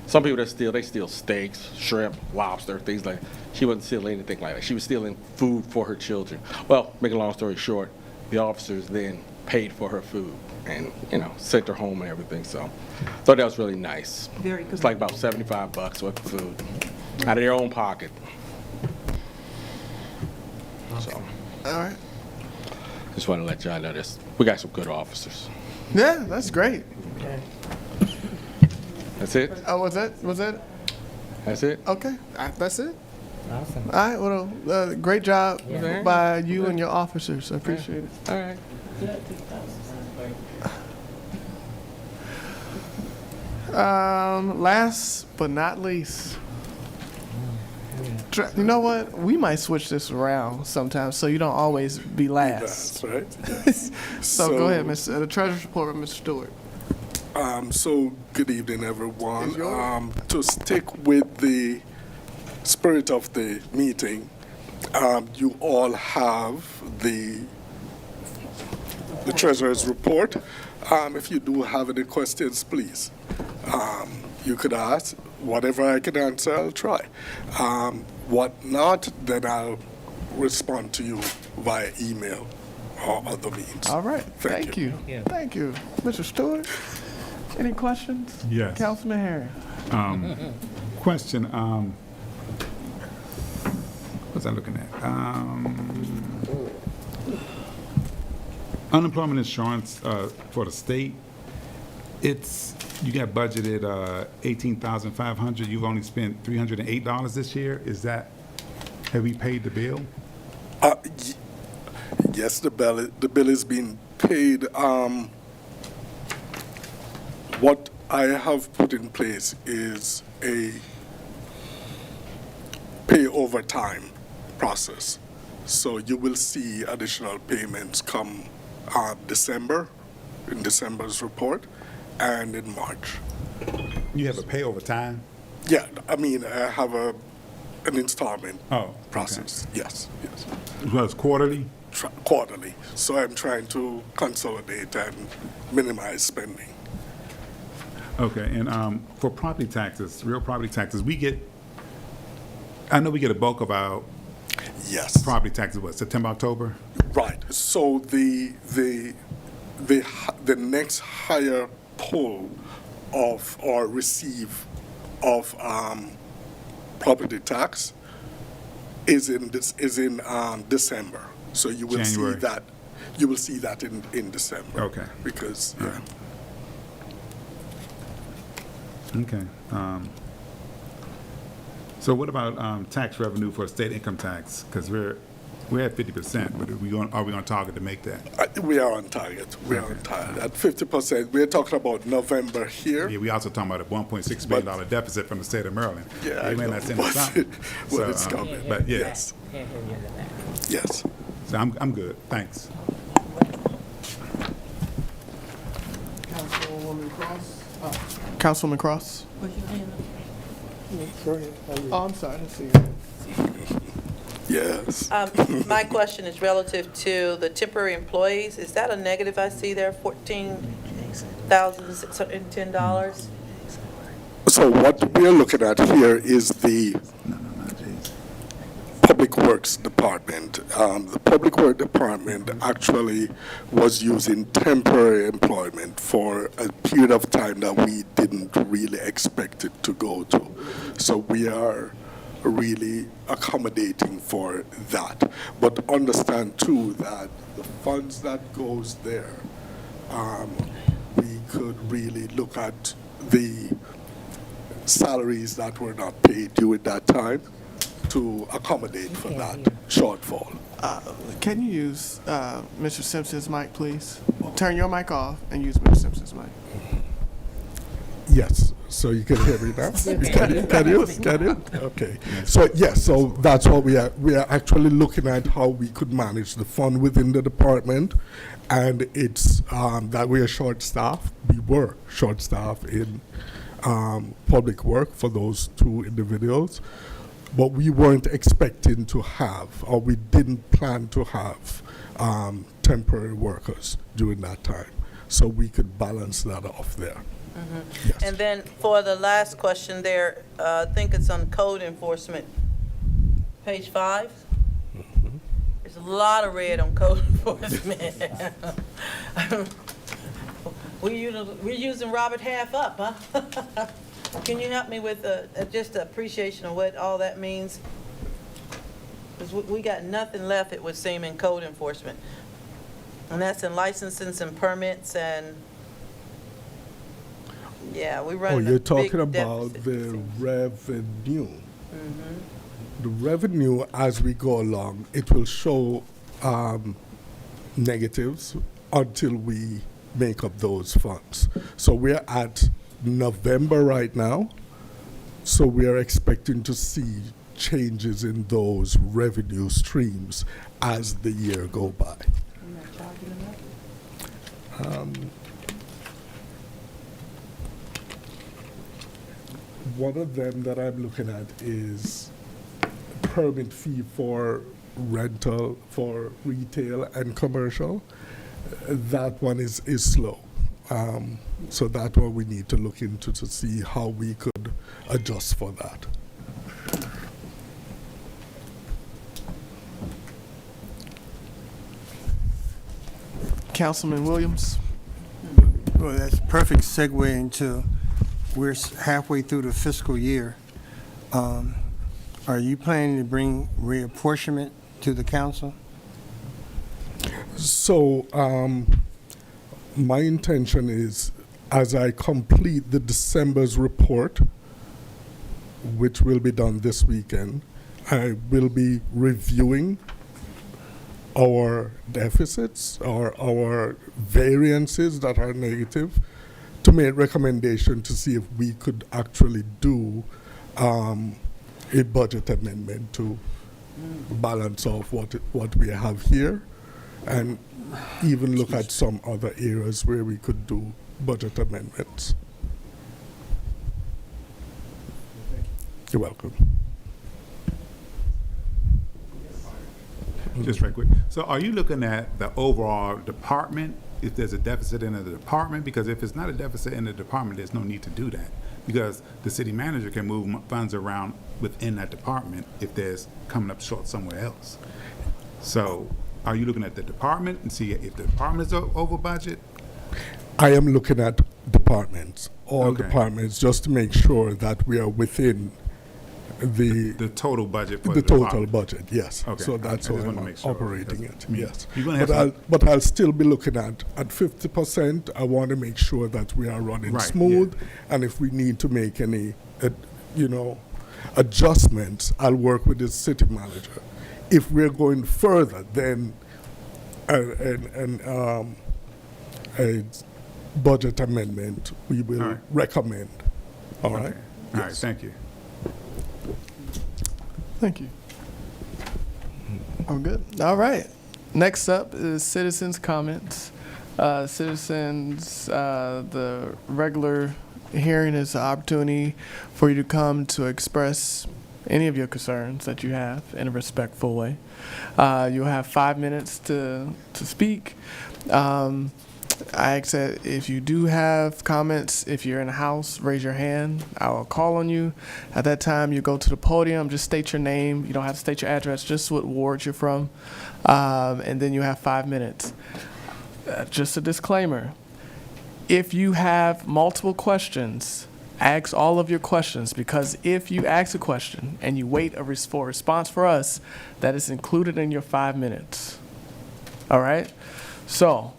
Some people that steal, they steal steaks, shrimp, lobster, things like that. She wasn't stealing anything like that. She was stealing food for her children. Well, make a long story short, the officers then paid for her food and, sent her home and everything. So I thought that was really nice. Very good. It's like about $75 worth of food out of their own pocket. So All right. just want to let y'all know this. We got some good officers. Yeah, that's great. That's it? Oh, was that? That's it? Okay, that's it. Awesome. All right, well, great job Yeah. by you and your officers. I appreciate it. All right. Last but not least, you know what? We might switch this around sometimes so you don't always be last. That's right. So go ahead, the Treasurer's Report with Mr. Stewart. So good evening, everyone. Is yours? To stick with the spirit of the meeting, you all have the Treasurer's Report. If you do have any questions, please, you could ask. Whatever I can answer, I'll try. What not, then I'll respond to you via email or other means. All right, thank you. you. Thank you. Mr. Stewart, any questions? Yes. Councilman Harris. Question, what's I looking at? Unemployment insurance for the state, you got budgeted $18,500. You've only spent $308 this year. Have we paid the bill? Yes, the bill is being paid. What I have put in place is a pay over time process. So you will see additional payments come in December's report, and in March. You have a pay over time? Yeah, I mean, I have an installment Okay. process. Yes. Well, it's quarterly? Quarterly. So I'm trying to consolidate and minimize spending. Okay, and for property taxes, real property taxes, I know we get a bulk of our Yes. property taxes, September, October? Right. So the next higher pull of or receive of property tax is in December. So you will January. see that. You will see that in December. Okay. Because All right. Okay. So what about tax revenue for state income tax? Because we're at 50%, but are we on target to make that? we are on target. We are on target at 50%. We're talking about November here. Yeah, we also talking about a $1.6 billion deficit from the state of Maryland. Yeah, They I may know, not send us but- something. but it's coming. But yeah, Yes. Yes. so I'm good. Thanks. Councilwoman Cross? Oh, I'm sorry, I didn't see you. Yes. My question is relative to the temporary employees. Is that a negative I see there, $14,610? So what we're looking at here is the Public Works Department. The Public Works Department actually was using temporary employment for a period of time that we didn't really expect it to go to. So we are really accommodating for that. But understand too that the funds that goes there, we could really look at the salaries that were not paid during that time to accommodate for that shortfall. Can you use Mr. Simpson's mic, please? Turn your mic off and use Mr. Simpson's mic. Yes, so you can hear me now? Can you? Okay. So, yes, so that's what we are actually looking at how we could manage the fund within the department. And it's that we are short-staffed. We were short-staffed in public work for those two individuals. But we weren't expecting to have, or we didn't plan to have temporary workers during that time. So we could balance that off there. Yes. And then for the last question there, I think it's on code enforcement, page 5. There's a lot of red on code enforcement. We're using Robert half up, huh? Can you help me with just an appreciation of what all that means? Because we got nothing left, it would seem, in code enforcement. And that's in licenses and permits and, yeah, we run. Oh, you're talking about the revenue. The revenue, as we go along, it will show negatives until we make up those funds. So we're at November right now, so we are expecting to see changes in those revenue streams as the year go by. One of them that I'm looking at is permit fee for rental for retail and commercial. That one is slow. So that one we need to look into to see how we could adjust for that. Councilman Williams? Well, that's a perfect segue into, we're halfway through the fiscal year. Are you planning to bring reapportionment to the council? So my intention is, as I complete the December's report, which will be done this weekend, I will be reviewing our deficits or our variances that are negative to make recommendation to see if we could actually do a budget amendment to balance off what we have here, and even look at some other areas where we could do budget amendments. You're welcome. Just right quick. So are you looking at the overall department, if there's a deficit in the department? Because if it's not a deficit in the department, there's no need to do that. Because the city manager can move funds around within that department if there's coming up short somewhere else. So are you looking at the department and see if the department is over budget? I am looking at departments, all Okay. departments, just to make sure that we are within The total budget for the the total department. budget, yes. Okay. So I that's just how wanna I'm make sure, operating because, it, I mean, yes. you're gonna have But I'll still be looking at 50%, I want to make sure that we are running Right, smooth. And if we need to make any, adjustments, I'll work with the city manager. If we're going further, then a budget amendment, we will All right. recommend. All right? Okay. All right, Yes. thank you. Thank you. I'm good. All right. Next up is citizens' comments. Citizens, the regular hearing is an opportunity for you to come to express any of your concerns that you have in a respectful way. You'll have 5 minutes to speak. I ask that if you do have comments, if you're in the house, raise your hand. I will call on you. At that time, you go to the podium, just state your name. You don't have to state your address, just what ward you're from. And then you have 5 minutes. Just a disclaimer. If you have multiple questions, ask all of your questions, because if you ask a question and you wait for a response for us, that is included in your 5 minutes. All right? So,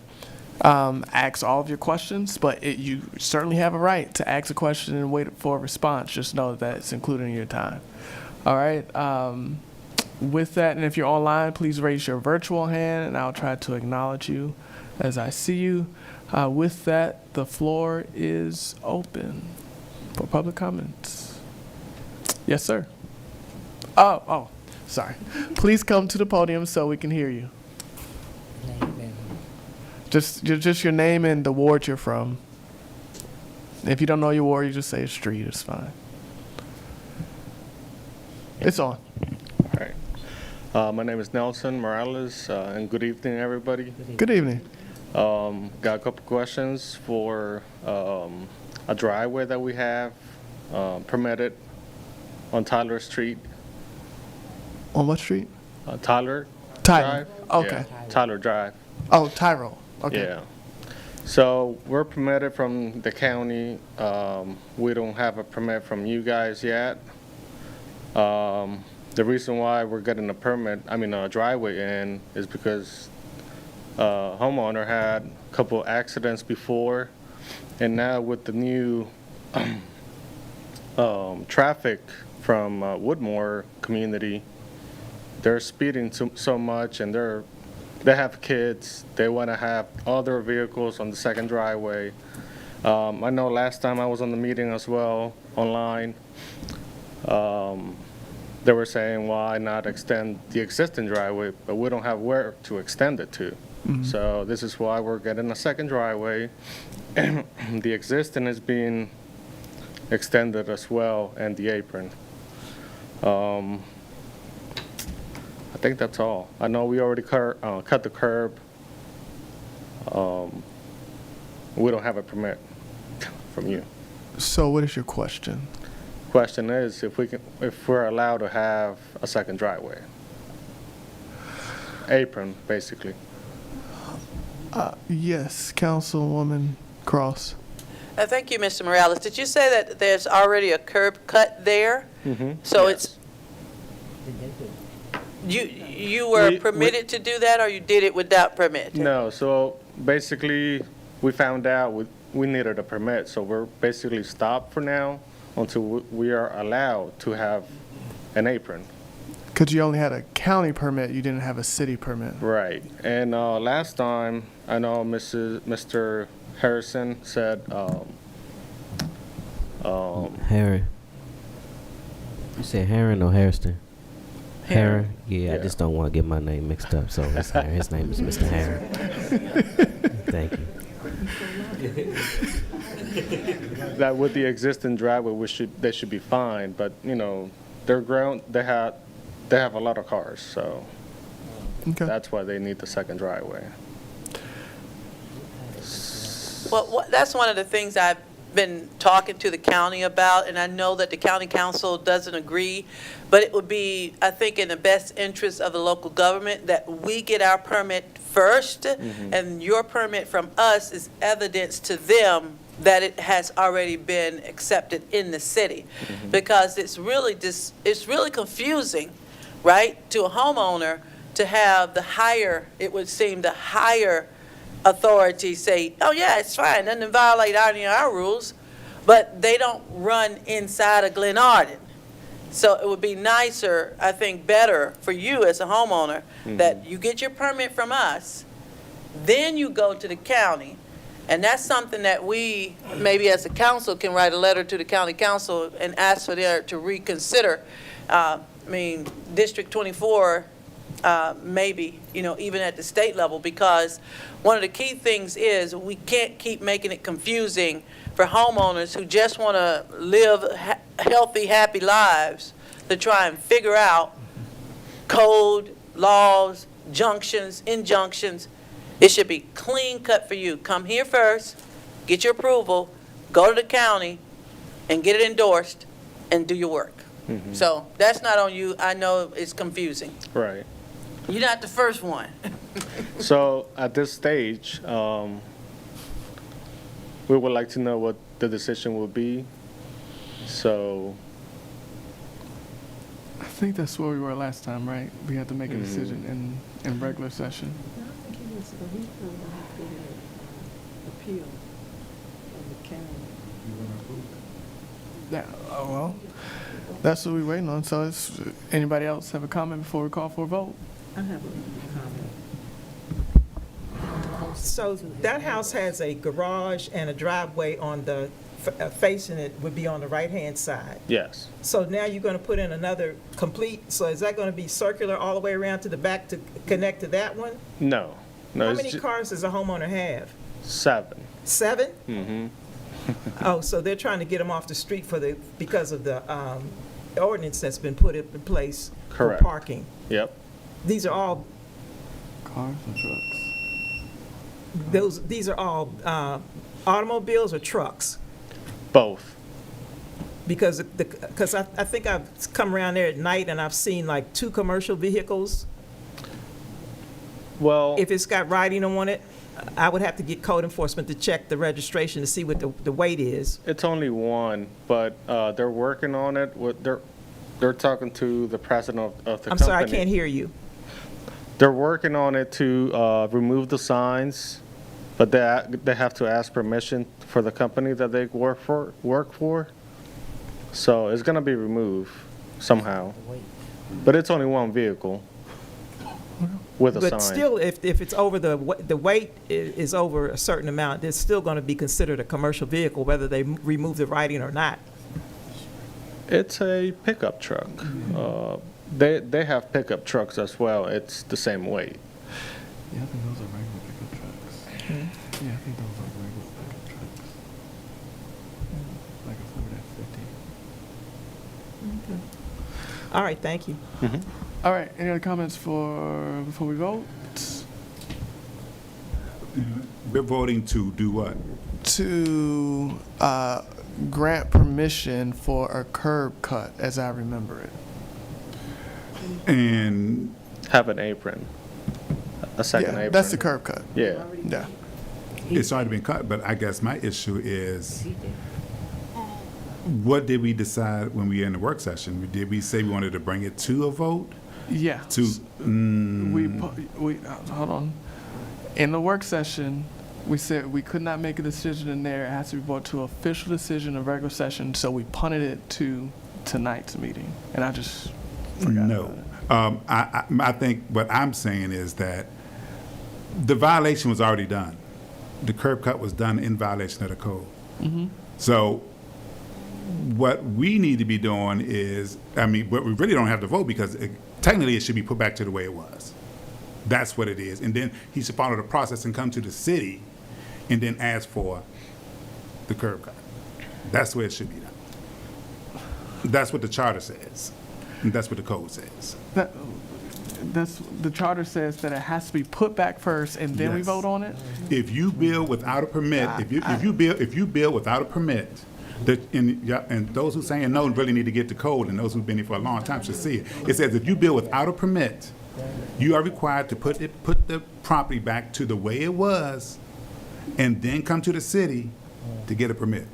ask all of your questions, but you certainly have a right to ask a question and wait for a response. Just know that it's included in your time. All right? With that, and if you're online, please raise your virtual hand, and I'll try to acknowledge you as I see you. With that, the floor is open for public comments. Yes, sir. Oh, sorry. Please come to the podium so we can hear you. Just your name and the ward you're from. If you don't know your ward, you just say a street. It's fine. It's on. All right. My name is Nelson Morales, and good evening, everybody. Good evening. Got a couple questions for a driveway that we have permitted on Tyler Street. On what street? Tyler. Tyler. Drive. Okay. Yeah, Tyler Drive. Oh, Tyrell. Okay. Yeah. So we're permitted from the county. We don't have a permit from you guys yet. The reason why we're getting a driveway in is because homeowner had a couple accidents before, and now with the new traffic from Woodmore community, they're speeding so much, and they have kids. They want to have other vehicles on the second driveway. I know last time I was on the meeting as well online, they were saying why not extend the existing driveway, but we don't have where to extend it to. Mm-hmm. So this is why we're getting a second driveway. The existing is being extended as well, and the apron. I think that's all. I know we already cut the curb. We don't have a permit from you. So what is your question? Question is if we're allowed to have a second driveway. Apron, basically. Yes, Councilwoman Cross. Thank you, Mr. Morales. Did you say that there's already a curb cut there? Mm-hmm. So yes. You were permitted to do that, or you did it without permit? No, so basically we found out we needed a permit, so we're basically stopped for now until we are allowed to have an apron. Because you only had a county permit, you didn't have a city permit. Right, and last time, I know Mr. Harrison said, Harry. You said Harron or Harrison? Harron? Yeah, I just don't want to get my name mixed up, so it's Harron. His name is Mr. Harron. Thank you. That with the existing driveway, they should be fine, but they're ground. They have a lot of cars, so that's why they need the second driveway. Well, that's one of the things I've been talking to the county about, and I know that the county council doesn't agree, but it would be, I think, in the best interest of the local government that we get our permit first, and your permit from us is evidence to them that it has already been accepted in the city, because it's really confusing, right, to a homeowner to have the higher, it would seem, the higher authority say, oh yeah, it's fine, doesn't violate any of our rules, but they don't run inside of Glenarden. So it would be nicer, I think better for you as a homeowner, that you get your permit from us, then you go to the county, and that's something that we, maybe as a council, can write a letter to the county council and ask for them to reconsider. District 24 maybe, even at the state level, because one of the key things is we can't keep making it confusing for homeowners who just want to live healthy, happy lives to try and figure out code, laws, junctions, injunctions. It should be clean cut for you. Come here first, get your approval, go to the county, and get it endorsed, and do your work. So that's not on you. I know it's confusing. Right. You're not the first one. So at this stage, we would like to know what the decision will be. So I think that's where we were last time, right? We had to make a decision in regular session. Yeah, well, that's what we're waiting on. So anybody else have a comment before we call for a vote? I have a comment. So that house has a garage and a driveway on the, facing it would be on the right-hand side. yes, So now you're going to put in another complete, so is that going to be circular all the way around to the back to connect to that one? no. How it's many cars does a homeowner have? 7. 7? Mm-hmm. Oh, so they're trying to get them off the street because of the ordinance that's been put in place for Correct. parking. Yep. These are all, Cars and trucks. these are all automobiles or trucks? Both. Because I think I've come around there at night and I've seen like 2 commercial vehicles. Well, If it's got writing on it, I would have to get code enforcement to check the registration to see what the weight is. it's only one, but they're working on it. They're talking to the president of the I'm company. sorry, I can't hear you. They're working on it to remove the signs, but they have to ask permission for the company that they work for. So it's going to be removed somehow. But it's only one vehicle with a sign. But still, if it's over the weight is over a certain amount, it's still going to be considered a commercial vehicle, whether they remove the writing or not. It's a pickup truck. They have pickup trucks as well. It's the same weight. Yeah, I think those are regular pickup trucks. Yeah, I think those are regular pickup trucks. Like a Ford F-50. All right, thank you. All right, any other comments before we vote? We're voting to do what? To grant permission for a curb cut, as I remember it. And Have an apron. A second Yeah, apron. that's the curb cut. Yeah. Yeah. it's already been cut, but I guess my issue is, what did we decide when we were in the work session? Did we say we wanted to bring it to a vote? Yeah. To, We hold on. In the work session, we said we could not make a decision in there. It has to be brought to official decision in regular session. So we punted it to tonight's meeting, and I just forgot. No. about it. I think what I'm saying is that the violation was already done. The curb cut was done in violation of the code. So what we need to be doing is, but we really don't have to vote because technically it should be put back to the way it was. That's what it is. And then he should follow the process and come to the city and then ask for the curb cut. That's the way it should be done. That's what the charter says. And that's what the code says. That's the charter says that it has to be put back first, and then we Yes. vote on it. If you build without a permit, if you build without a permit, and those who saying no really need to get the code, and those who've been here for a long time should see it. It says if you build without a permit, you are required to put the property back to the way it was, and then come to the city to get a permit.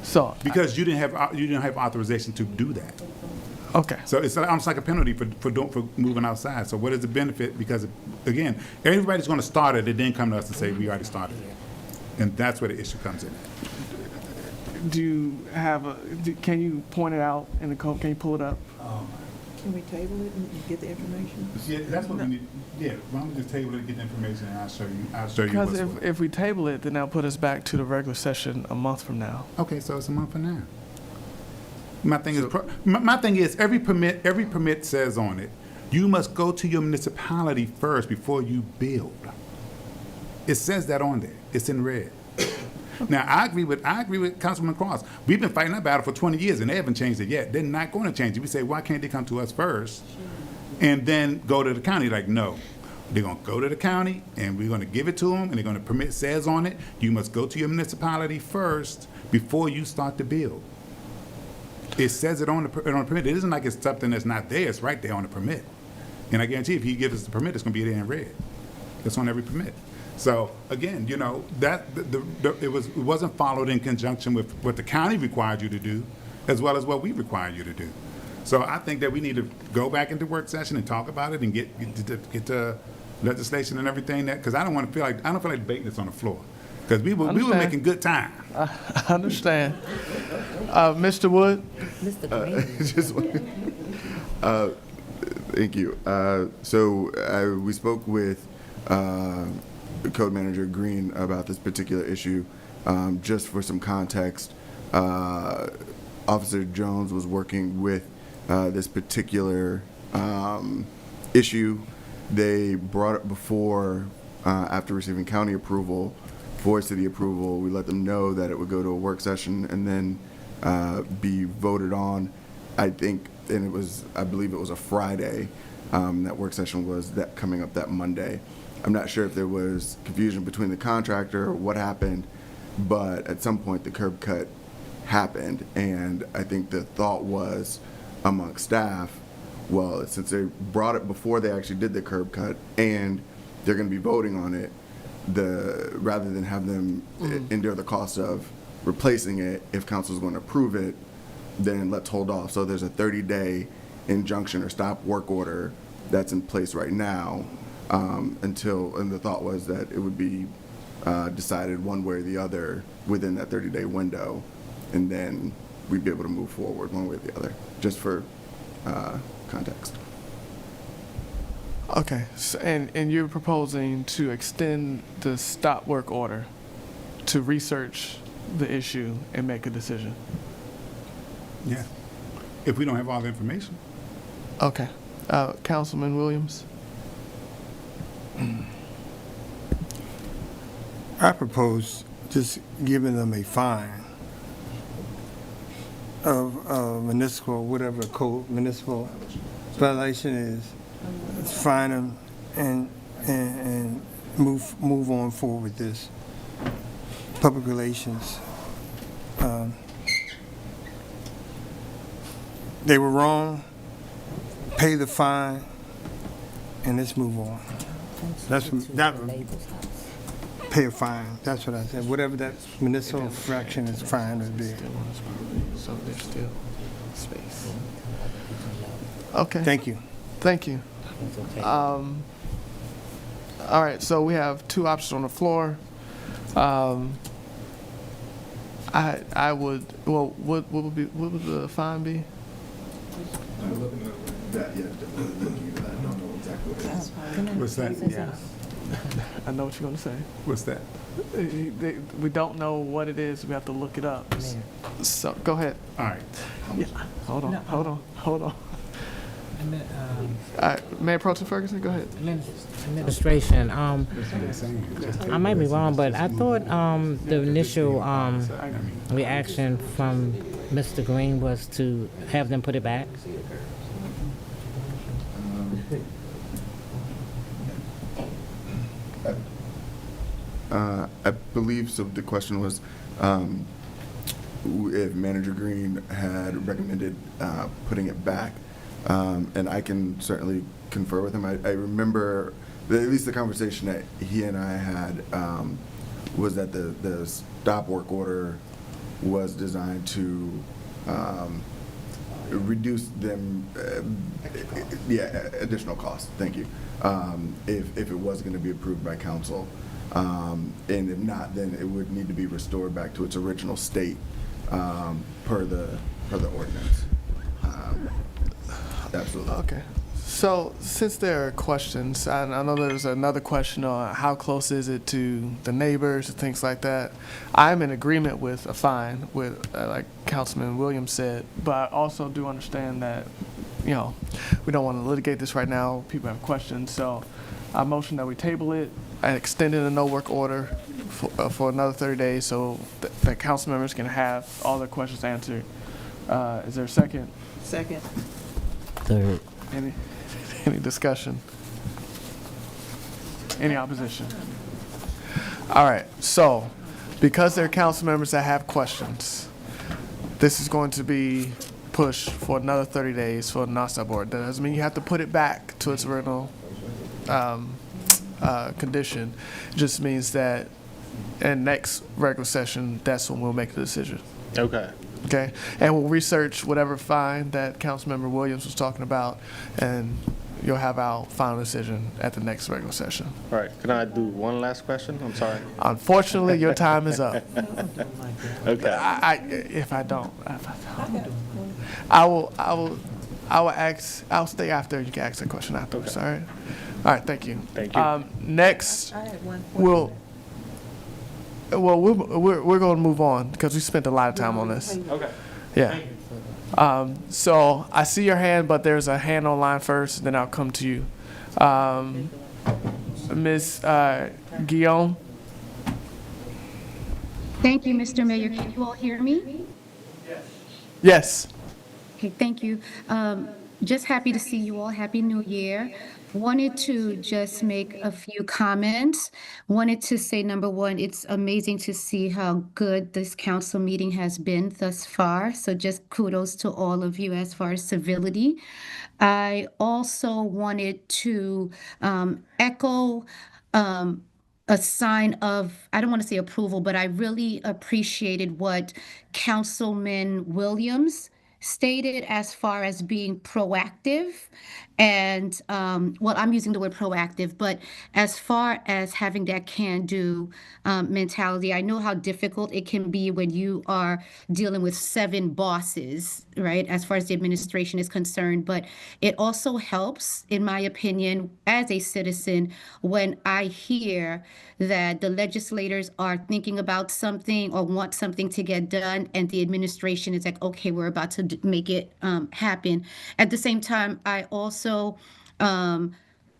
So Because you didn't have authorization to do that. okay. So it's almost like a penalty for moving outside. So what is the benefit? Because, again, everybody's going to start it and then come to us and say, we already started it. And that's where the issue comes in. Do you have can you point it out in the code? Can you pull it up? Can we table it and get the information? Yeah, that's what we need. Yeah, why don't we just table it, get the information, and I'll show you Because what's what. if we table it, then that'll put us back to the regular session a month from now. Okay, so it's a month from now. My thing is every permit says on it You must go to your municipality first before you build. It says that on there. It's in red. Now, I agree with Councilman Cross. We've been fighting that battle for 20 years, and they haven't changed it yet. They're not going to change it. We say, why can't they come to us first and then go to the county? Like, no. They're going to go to the county, and we're going to give it to them, and they're going to permit says on it, you must go to your municipality first before you start to build. It says it on the permit. It isn't like it's something that's not there. It's right there on the permit. And I guarantee if he gives us the permit, it's going to be there in red. It's on every permit. So again, you know, that it wasn't followed in conjunction with what the county required you to do, as well as what we require you to do. So I think that we need to go back into work session and talk about it and get to legislation and everything that, because I don't feel like debating this on the floor, because we were making good time. I understand. Mr. Wood? Thank you. We spoke with Code Manager Green about this particular issue. Just for some context, Officer Jones was working with this particular issue. They brought it before, after receiving county approval, for city approval. We let them know that it would go to a work session and then be voted on. I believe it was a Friday. That work session was coming up that Monday. I'm not sure if there was confusion between the contractor or what happened, but at some point the curb cut happened, and I think the thought was amongst staff, well, since they brought it before they actually did the curb cut and they're going to be voting on it, rather than have them endure the cost of replacing it, if council's going to approve it, then let's hold off. So there's a 30-day injunction or stop work order that's in place right now, and the thought was that it would be decided one way or the other within that 30-day window, and then we'd be able to move forward one way or the other, just for context. Okay, so, and you're proposing to extend the stop work order to research the issue and make a decision? Yeah. If we don't have all the information. Okay. Councilman Williams? I propose just giving them a fine of municipal, whatever code municipal violation is, fine them and move on forward with this. Public relations. They were wrong. Pay the fine, and let's move on. Pay a fine. That's what I said. Whatever that municipal infraction is, fine would be. So there's still space. Okay. Thank you. Thank you. All right, so we have two options on the floor. I would, well, what would the fine be? What's that? Yeah. I know what you're gonna say. What's that? We don't know what it is. We have to look it up. So go ahead. All right. Yeah. Hold on. Mayor Pro Tem Ferguson, go ahead. Administration, I might be wrong, but I thought the initial reaction from Mr. Green was to have them put it back. I believe so. The question was if Manager Green had recommended putting it back, and I can certainly confer with him. I remember at least the conversation that he and I had was that the stop work order was designed to reduce them, additional costs. Thank you. If it was going to be approved by council. And if not, then it would need to be restored back to its original state per the ordinance. Absolutely. Okay. So since there are questions, I know there's another question on how close is it to the neighbors and things like that. I'm in agreement with a fine, with like Councilman Williams said, but I also do understand that you know, we don't want to litigate this right now. People have questions, so I motion that we table it. I extended a no work order for another 30 days so that council members can have all their questions answered. Is there a second? Second. Third. Any discussion? Any opposition? All right, so because there are council members that have questions, this is going to be pushed for another 30 days for the non-stop board. That doesn't mean you have to put it back to its original condition. It just means that in next regular session, that's when we'll make the decision. Okay. Okay, and we'll research whatever fine that Councilmember Williams was talking about, and you'll have our final decision at the next regular session. All right. Can I do one last question? I'm sorry. Unfortunately, your time is up. Okay. If I don't, I will ask. I'll stay after. You can ask that question afterwards. Okay. All right. Thank you. Thank you. Next, I had one we're going to move on because we spent a lot of time on this. Okay. Yeah. So I see your hand, but there's a hand online first, then I'll come to you. Ms. Guillaume? Thank you, Mr. Mayor. Can you all hear me? Yes. Okay, thank you. Just happy to see you all. Happy New Year. Wanted to just make a few comments. Wanted to say, number one, it's amazing to see how good this council meeting has been thus far. So just kudos to all of you as far as civility. I also wanted to echo a sign of, I don't want to say approval, but I really appreciated what Councilman Williams stated as far as being proactive. And, well, I'm using the word proactive, but as far as having that can-do mentality, I know how difficult it can be when you are dealing with 7 bosses, right, as far as the administration is concerned. But it also helps, in my opinion, as a citizen, when I hear that the legislators are thinking about something or want something to get done, and the administration is like, okay, we're about to make it happen. At the same time, I also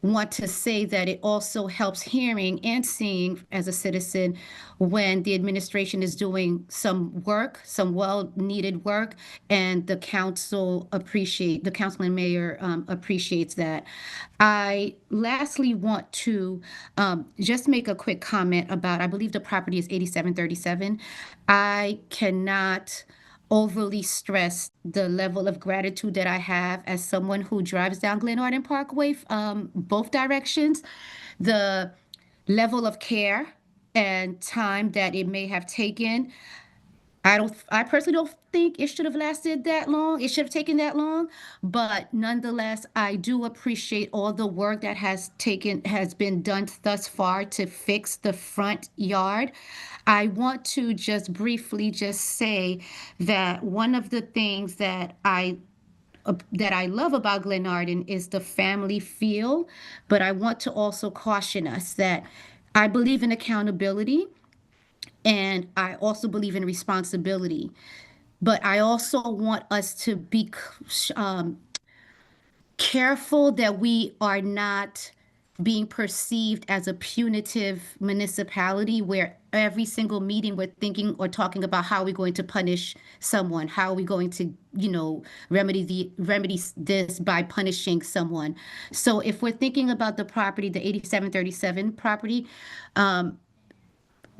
want to say that it also helps hearing and seeing as a citizen when the administration is doing some work, some well-needed work, and the council and mayor appreciates that. I lastly want to just make a quick comment about, I believe the property is 8737. I cannot overly stress the level of gratitude that I have as someone who drives down Glenarden Parkway, both directions. The level of care and time that it may have taken. I personally don't think it should have lasted that long. It should have taken that long, but nonetheless, I do appreciate all the work that has been done thus far to fix the front yard. I want to just briefly just say that one of the things that I love about Glenarden is the family feel, but I want to also caution us that I believe in accountability. And I also believe in responsibility. But I also want us to be careful that we are not being perceived as a punitive municipality where every single meeting we're thinking or talking about how we're going to punish someone, how are we going to, remedy this by punishing someone. So if we're thinking about the property, the 8737 property,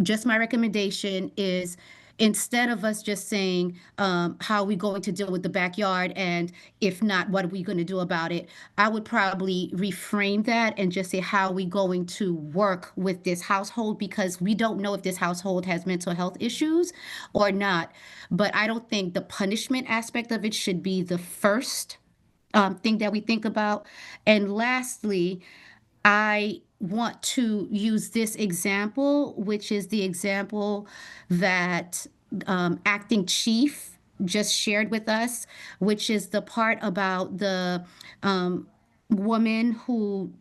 just my recommendation is instead of us just saying, how are we going to deal with the backyard? And if not, what are we going to do about it? I would probably reframe that and just say, how are we going to work with this household? Because we don't know if this household has mental health issues or not. But I don't think the punishment aspect of it should be the first thing that we think about. And lastly, I want to use this example, which is the example that acting chief just shared with us, which is the part about the woman who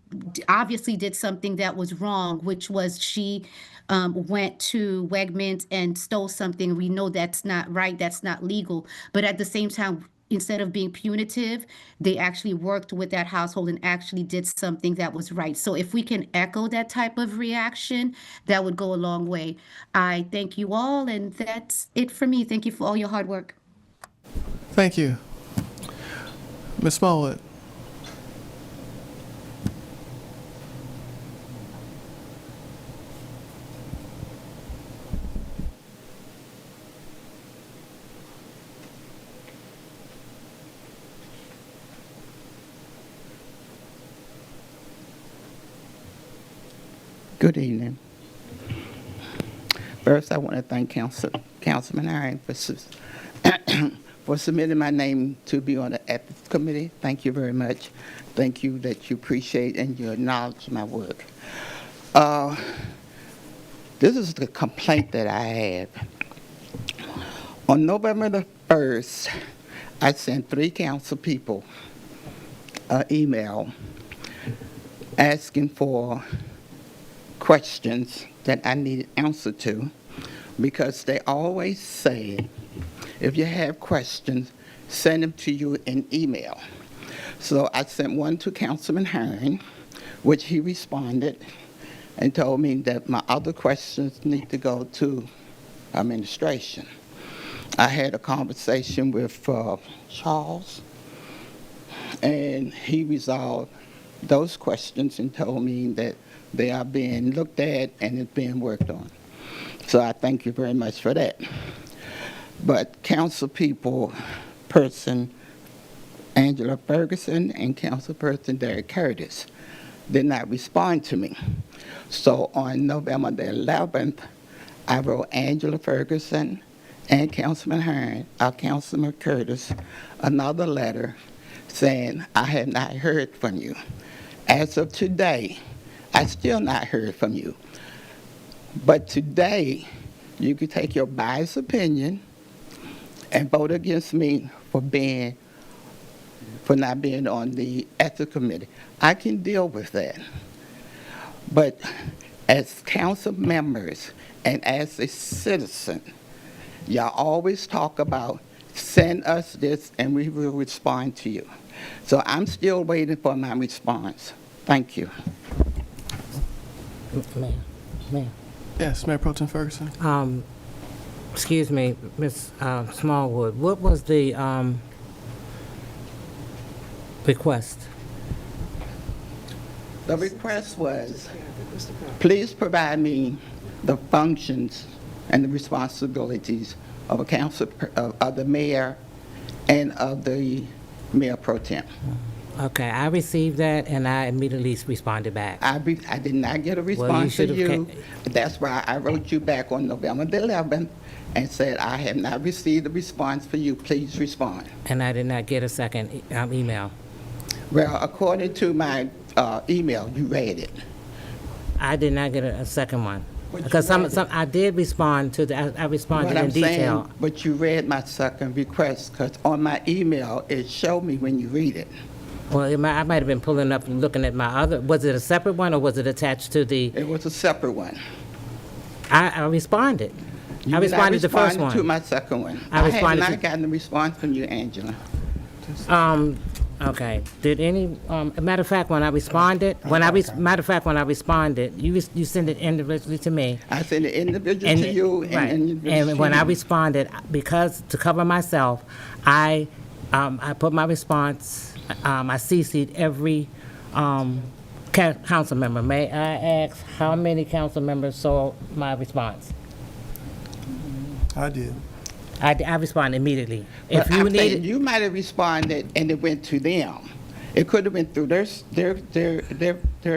obviously did something that was wrong, which was she went to Wegmans and stole something. We know that's not right, that's not legal. But at the same time, instead of being punitive, they actually worked with that household and actually did something that was right. So if we can echo that type of reaction, that would go a long way. I thank you all, and that's it for me. Thank you for all your hard work. Thank you. Ms. Smallwood. Good evening. First, I want to thank Councilman Herring for submitting my name to be on the Ethics Committee. Thank you very much. Thank you that you appreciate and you acknowledge my work. This is the complaint that I have. On November the 1st, I sent 3 council people an email asking for questions that I needed answer to, because they always say, if you have questions, send them to you in email. So I sent one to Councilman Herring, which he responded and told me that my other questions need to go to administration. I had a conversation with Charles, and he resolved those questions and told me that they are being looked at and it's being worked on. So I thank you very much for that. But council person Angela Ferguson and council person Derek Curtis did not respond to me. So on November the 11th, I wrote Angela Ferguson and Councilman Curtis another letter saying, I have not heard from you. As of today, I still not heard from you. But today, you could take your biased opinion and vote against me for not being on the Ethics Committee. I can deal with that. But as council members and as a citizen, y'all always talk about send us this and we will respond to you. So I'm still waiting for my response. Thank you. Ma'am. Yes, Mayor Pro Tem Ferguson. Excuse me, Ms. Smallwood, what was the request? The request was, please provide me the functions and the responsibilities of a council, of the mayor and of the Mayor Pro Tem. Okay, I received that and I immediately responded back. I did not get a response from you. That's why I wrote you back on November the 11th and said, I have not received a response for you. Please respond. And I did not get a second email. Well, according to my email, you read it. I did not get a second one. Because I did respond to I responded in detail. Saying, but you read my second request, because on my email, it showed me when you read it. Well, I might have been pulling up and looking at my other, was it a separate one or was it attached to the? It was a separate one. I responded. I responded to the first one. To my second one. I have not gotten a response from you, Angela. Okay. Did any, matter of fact, when I responded, you sent it individually to me. I sent it individually to you. Right. And when I responded, because to cover myself, I put my response, I CC'd every council member. May I ask how many council members saw my response? I did. I responded immediately. If you needed, you might have responded and it went to them. It could have been through their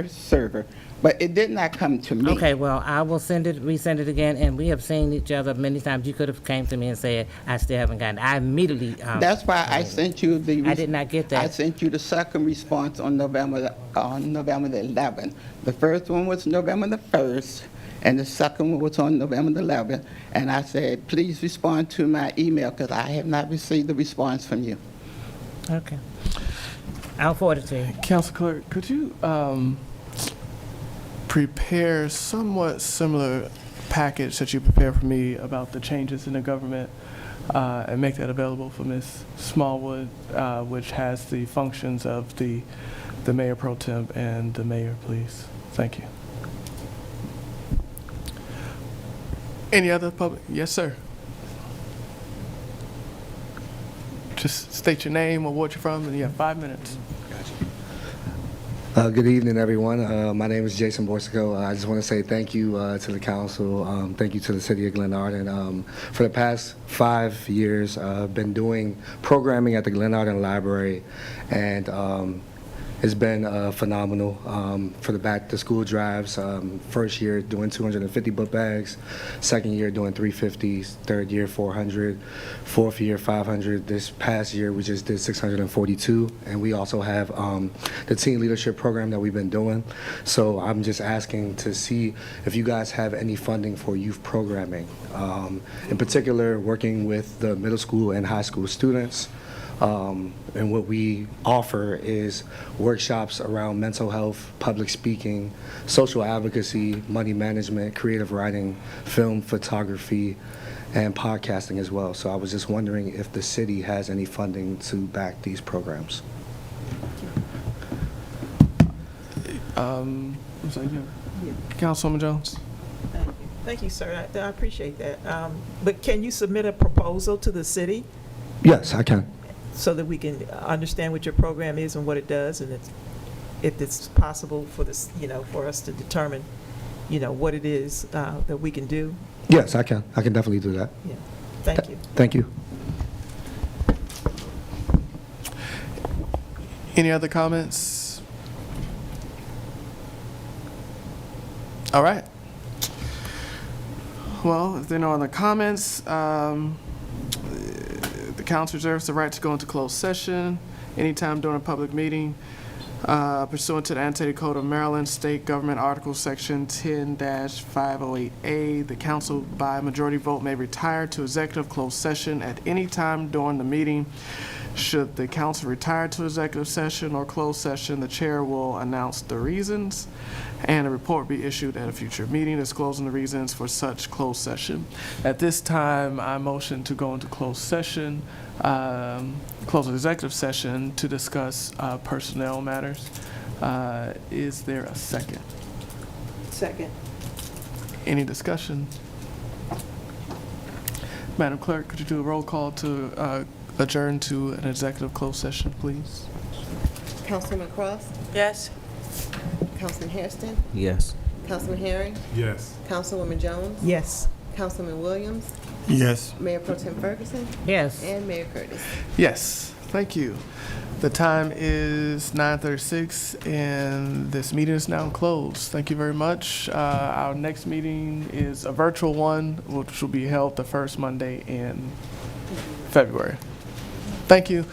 server, but it did not come to me. Okay, well, I will resend it again, and we have seen each other many times. You could have came to me and said, I still haven't gotten it. I immediately. That's why I sent you the. I did not get that. I sent you the second response on November the 11th. The first one was November the 1st. And the second one was on November the 11th. And I said, please respond to my email because I have not received a response from you. Okay. I'll forward it to you. Council Clerk, could you prepare somewhat similar package that you prepared for me about the changes in the government and make that available for Ms. Smallwood, which has the functions of the mayor pro tem and the mayor, please. Thank you. Any other public? Yes, sir. Just state your name or what you're from, and you have 5 minutes. Good evening, everyone. My name is Jason Borsico. I just want to say thank you to the council. Thank you to the city of Glenarden. For the past 5 years, I've been doing programming at the Glenarden Library, and it's been phenomenal. For the back-to-school drives, first year doing 250 book bags, second year doing 350s, third year 400, fourth year 500. This past year we just did 642, and we also have the teen leadership program that we've been doing. So I'm just asking to see if you guys have any funding for youth programming, in particular working with the middle school and high school students. And what we offer is workshops around mental health, public speaking, social advocacy, money management, creative writing, film, photography, and podcasting as well. So I was just wondering if the city has any funding to back these programs. Councilwoman Jones. Thank you, sir. I appreciate that. But can you submit a proposal to the city Yes, I can. so that we can understand what your program is and what it does, and if it's possible for this, for us to determine, what it is that we can do? Yes, I can. I can definitely do that. Yeah. Thank you. Thank you. Any other comments? All right. Well, if there are no other comments, the council reserves the right to go into closed session anytime during a public meeting pursuant to the Annotated Code of Maryland State Government Article Section 10-508A. The council by majority vote may retire to executive closed session at any time during the meeting. Should the council retire to executive session or closed session, the chair will announce the reasons and a report be issued at a future meeting disclosing the reasons for such closed session. At this time, I motion to go into closed session, close the executive session to discuss personnel matters. Is there a second? Second. Any discussion? Madam Clerk, could you do a roll call to adjourn to an executive closed session, please? Councilman Cross? Yes. Councilman Hairston? Yes. Councilman Herring? Yes. Councilwoman Jones? Yes. Councilman Williams? Yes. Mayor Pro Tem Ferguson? Yes. And Mayor Curtis. Yes, thank you. The time is 9:36 and this meeting is now closed. Thank you very much. Our next meeting is a virtual one, which will be held the first Monday in February. Thank you.